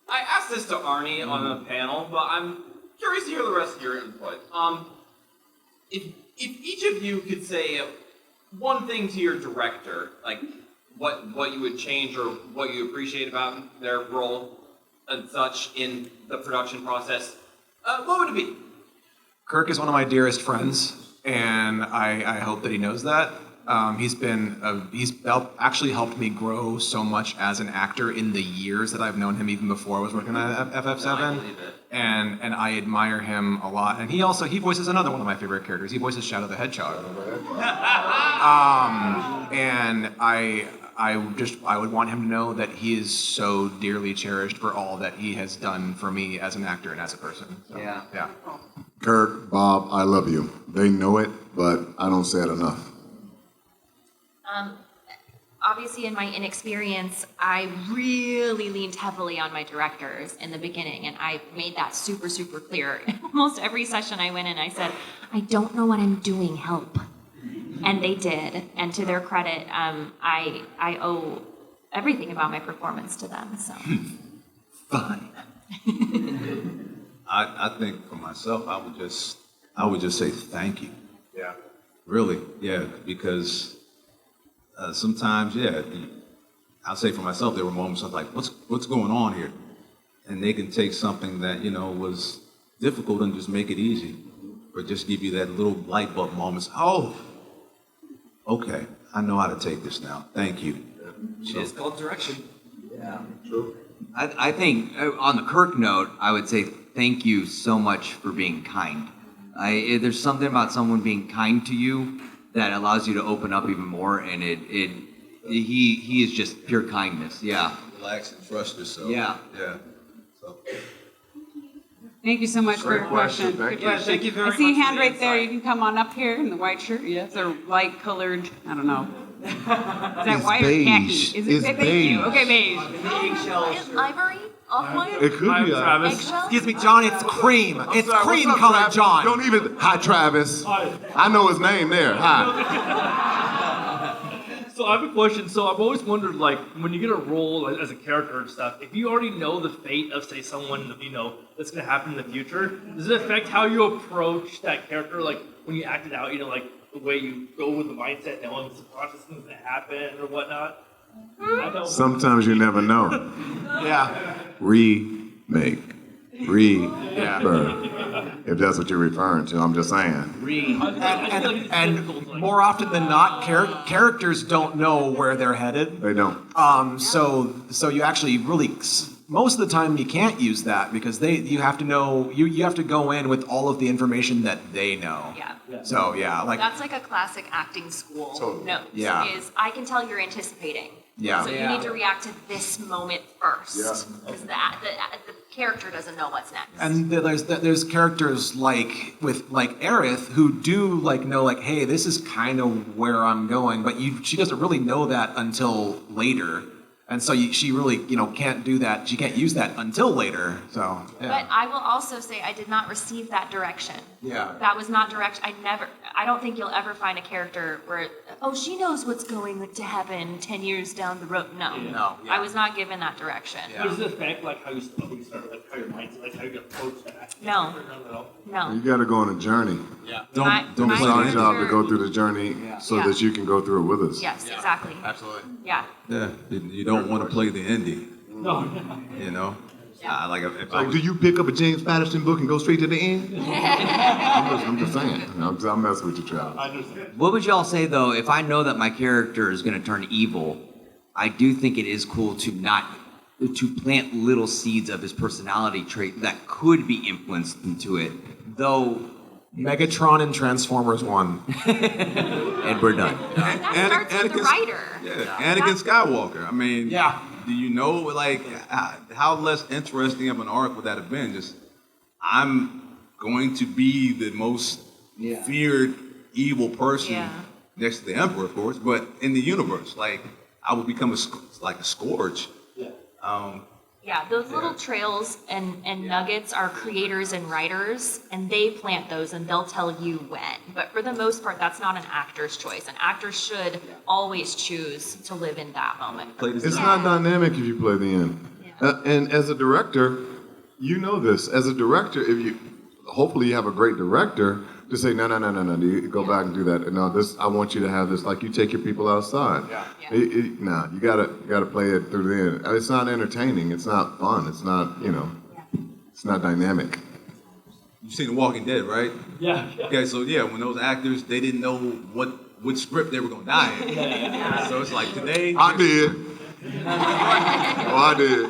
I asked this to Arnie on the panel, but I'm curious to hear the rest of your input. If each of you could say one thing to your director, like what you would change or what you appreciate about their role and such in the production process, what would it be? Kirk is one of my dearest friends, and I hope that he knows that. He's actually helped me grow so much as an actor in the years that I've known him, even before I was working at FF7. And I admire him a lot. And he voices another one of my favorite characters. He voices Shadow the Hedgehog. And I would want him to know that he is so dearly cherished for all that he has done for me as an actor and as a person. So, yeah. Kirk, Bob, I love you. They know it, but I don't say it enough. Obviously, in my inexperience, I really leaned heavily on my directors in the beginning, and I made that super, super clear. Almost every session I went in, I said, I don't know what I'm doing, help. And they did, and to their credit, I owe everything about my performance to them, so. Fine. I think for myself, I would just say thank you. Yeah. Really, yeah, because sometimes, I'll say for myself, there were moments of like, what's going on here? And they can take something that, was difficult and just make it easy. Or just give you that little light bulb moments. Oh, okay, I know how to take this now. Thank you. It is called direction. Yeah. True. I think on the Kirk note, I would say thank you so much for being kind. There's something about someone being kind to you that allows you to open up even more, and he is just pure kindness. Yeah. Relax and trust yourself. Yeah. Yeah. So. Thank you so much for your question. Thank Good you. question. Thank you very I see a much for hand the right there. insight. You can come on up here in the white shirt. Yes, or light colored. I don't know. Is that white or khaki? Is it? It's Thank beige. you. Okay, beige. Is ivory? Off-white? It could be. Travis. Excuse me, John, it's cream. It's Sorry, cream what's up, colored, Travis? John. Don't even. Hi, Travis. I know his name there. Hi. So I have a question. So I've always wondered, like, when you get a role as a character and stuff, if you already know the fate of, say, someone, that's going to happen in the future, does it affect how you approach that character? Like, when you act it out, like, the way you go with the mindset, knowing the subconscious things that happen or whatnot? Sometimes you never know. Yeah. Remake. If that's what you're referring to, I'm just saying. And more often than not, characters don't know where they're headed. They don't. So you actually really, most of the time you can't use that because you have to know, you have to go in with all of the information that they know. Yeah. So yeah, like. That's like a classic acting school note. Yeah. Is I can tell you're anticipating. Yeah. So you need to react to this moment first. Yeah. Because the character doesn't know what's next. And there's characters like Aerith who do know hey, this is kind of where I'm going, but she doesn't really know that until later. And so she really, can't do that. She can't use that until later. So, yeah. But I will also say I did not receive that direction. Yeah. That was not direction. I don't think you'll ever find a character where, she knows what's going to happen 10 years down the road. No. Yeah. No. I was not given that direction. But does it affect, like, how you start, like, how your mindset, like, how you approach that? No. No. You got to go on a journey. Yeah. Don't my it's our job to character- go through the journey so Yeah. that you can go through it with us. Yes, exactly. Absolutely. Yeah. Yeah, you don't want to play the indie. No. Like, do you pick up a James Patterson book and go straight to the end? I'm just saying. I'm messing with you, Travis. I understand. What would y'all say though if I know that my character is going to turn evil? I do think it is cool to plant little seeds of his personality trait that could be influenced into it, though. Megatron and Transformers 1. And we're done. That starts with the writer. Yeah, Anakin Skywalker. I mean, Yeah. do you know, how less interesting of an arc would that have been? Just, I'm going to be the most feared evil person next to the Emperor, of course, but in the universe, I would become a scourge. Yeah, those little trails and nuggets are creators and writers, and they plant those and they'll tell you when. But for the most part, that's not an actor's choice. An actor should always choose to live in that moment. It's not dynamic if you play the end. Yeah. And as a director, you know this. As a director, hopefully you have a great director to say, no, you go back and do that. No, this, I want you to have this, like you take your people outside. No, you gotta play it through the end. It's not entertaining, it's not fun, it's not, it's not dynamic. You've seen The Walking Dead, right? Yeah. Okay, so yeah, when those actors, they didn't know which script they were gonna die in. So it's like today. I did. I did.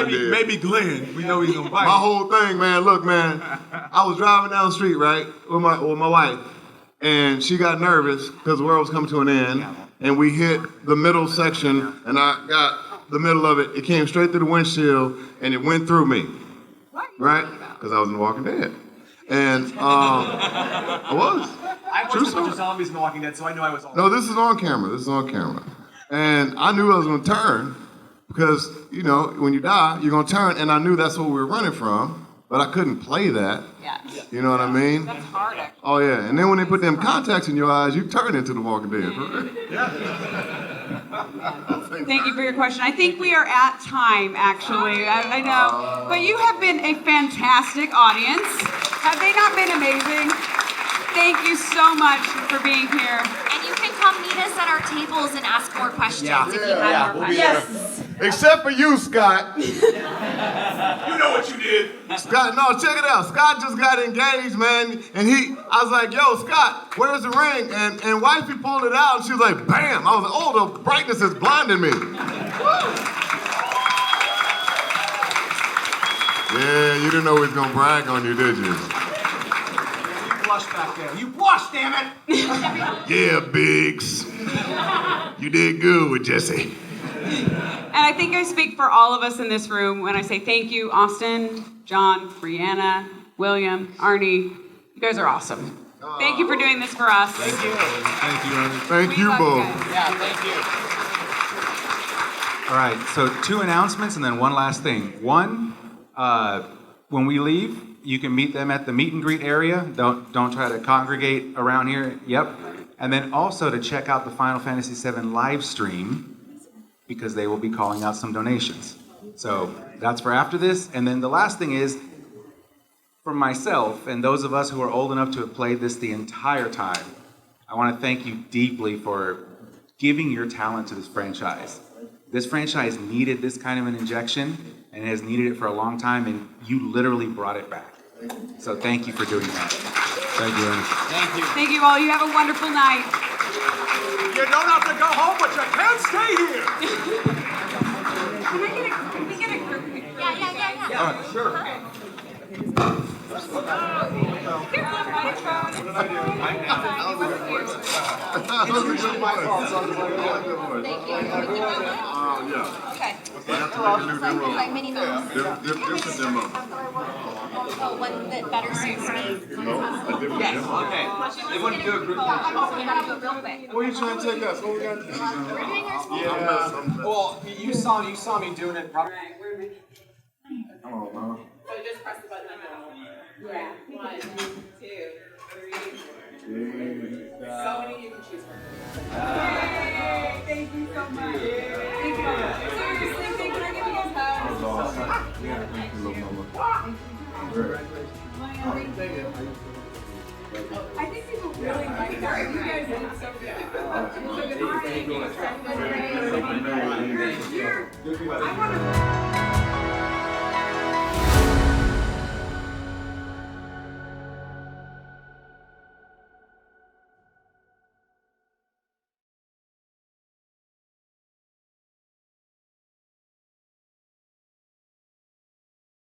Okay. Maybe Glenn. We know he's gonna bite. My whole thing, man. Look, man. I was driving down the street, right, with my wife, and she got nervous because the world was coming to an end, and we hit the middle section, and I got the middle of it. It came straight through the windshield, and it went through me, right? Because I was in The Walking Dead, and I was. I watched a bunch of zombies in The Walking Dead, so I knew I was all. No, this is on camera. And I knew I was going to turn because, when you die, you're going to turn. And I knew that's what we were running from, but I couldn't play that. Yeah. You know what I mean? That's hard, actually. Oh, yeah. And then when they put them contacts in your eyes, you turn into The Walking Dead. Right? Thank you for your question. I think we are at time, actually. I know. But you have been a fantastic audience. Have they not been amazing? Thank you so much for being here. And you can come meet us at our tables and ask more questions if you have more questions. Yes. Except for you, Scott. You know what you did. Scott, no, check it out. Scott just got engaged, man. And I was like, yo, Scott, where's the ring? And wifey pulled it out, and she was like, bam. I was like, oh, the brightness is blinding me. Yeah, you didn't know we was going to brag on you, did you? Blush back there. You blush, damn it! Yeah, Biggs. You did good with Jesse. And I think I speak for all of us in this room when I say thank you, Austin, John, Briana, William, Arnie. You guys are awesome. Thank you for doing this for us. Thank you, Ernest. Thank Thank you both. Yeah, thank you. All right, so 2 announcements and then one last thing. One, when we leave, you can meet them at the meet and greet area. Don't try to congregate around here. Yep. And then also to check out the Final Fantasy VII live stream because they will be calling out some donations. So that's for after this. And then the last thing is, for myself and those of us who are old enough to have played this the entire time, I want to thank you deeply for giving your talent to this franchise. This franchise needed this kind of an injection and has needed it for a long time, and you literally brought it back. So thank you for doing that. Thank you, Ernest. Thank you. Thank you all. You have a wonderful night. You don't have to go home, but you can't stay here. Can we get a group picture? Yeah. Sure. Yeah. Okay. I have to make a new demo. Like mini mouse. Different demo. Oh, one that better suits me. No, a different demo. Okay. They want to do a group picture. We gotta do it real quick. Where are you trying to take us? What we got to do? We're doing ours. Yeah. Well, you saw me doing it. Probably. Come on, Mama. So just press the button. Yeah. 1, 2, 3. So many you can choose from. Yay! Thank you so much. Thank you. Seriously, can I give you guys hugs? I think people really like that. You guys look so good. I want to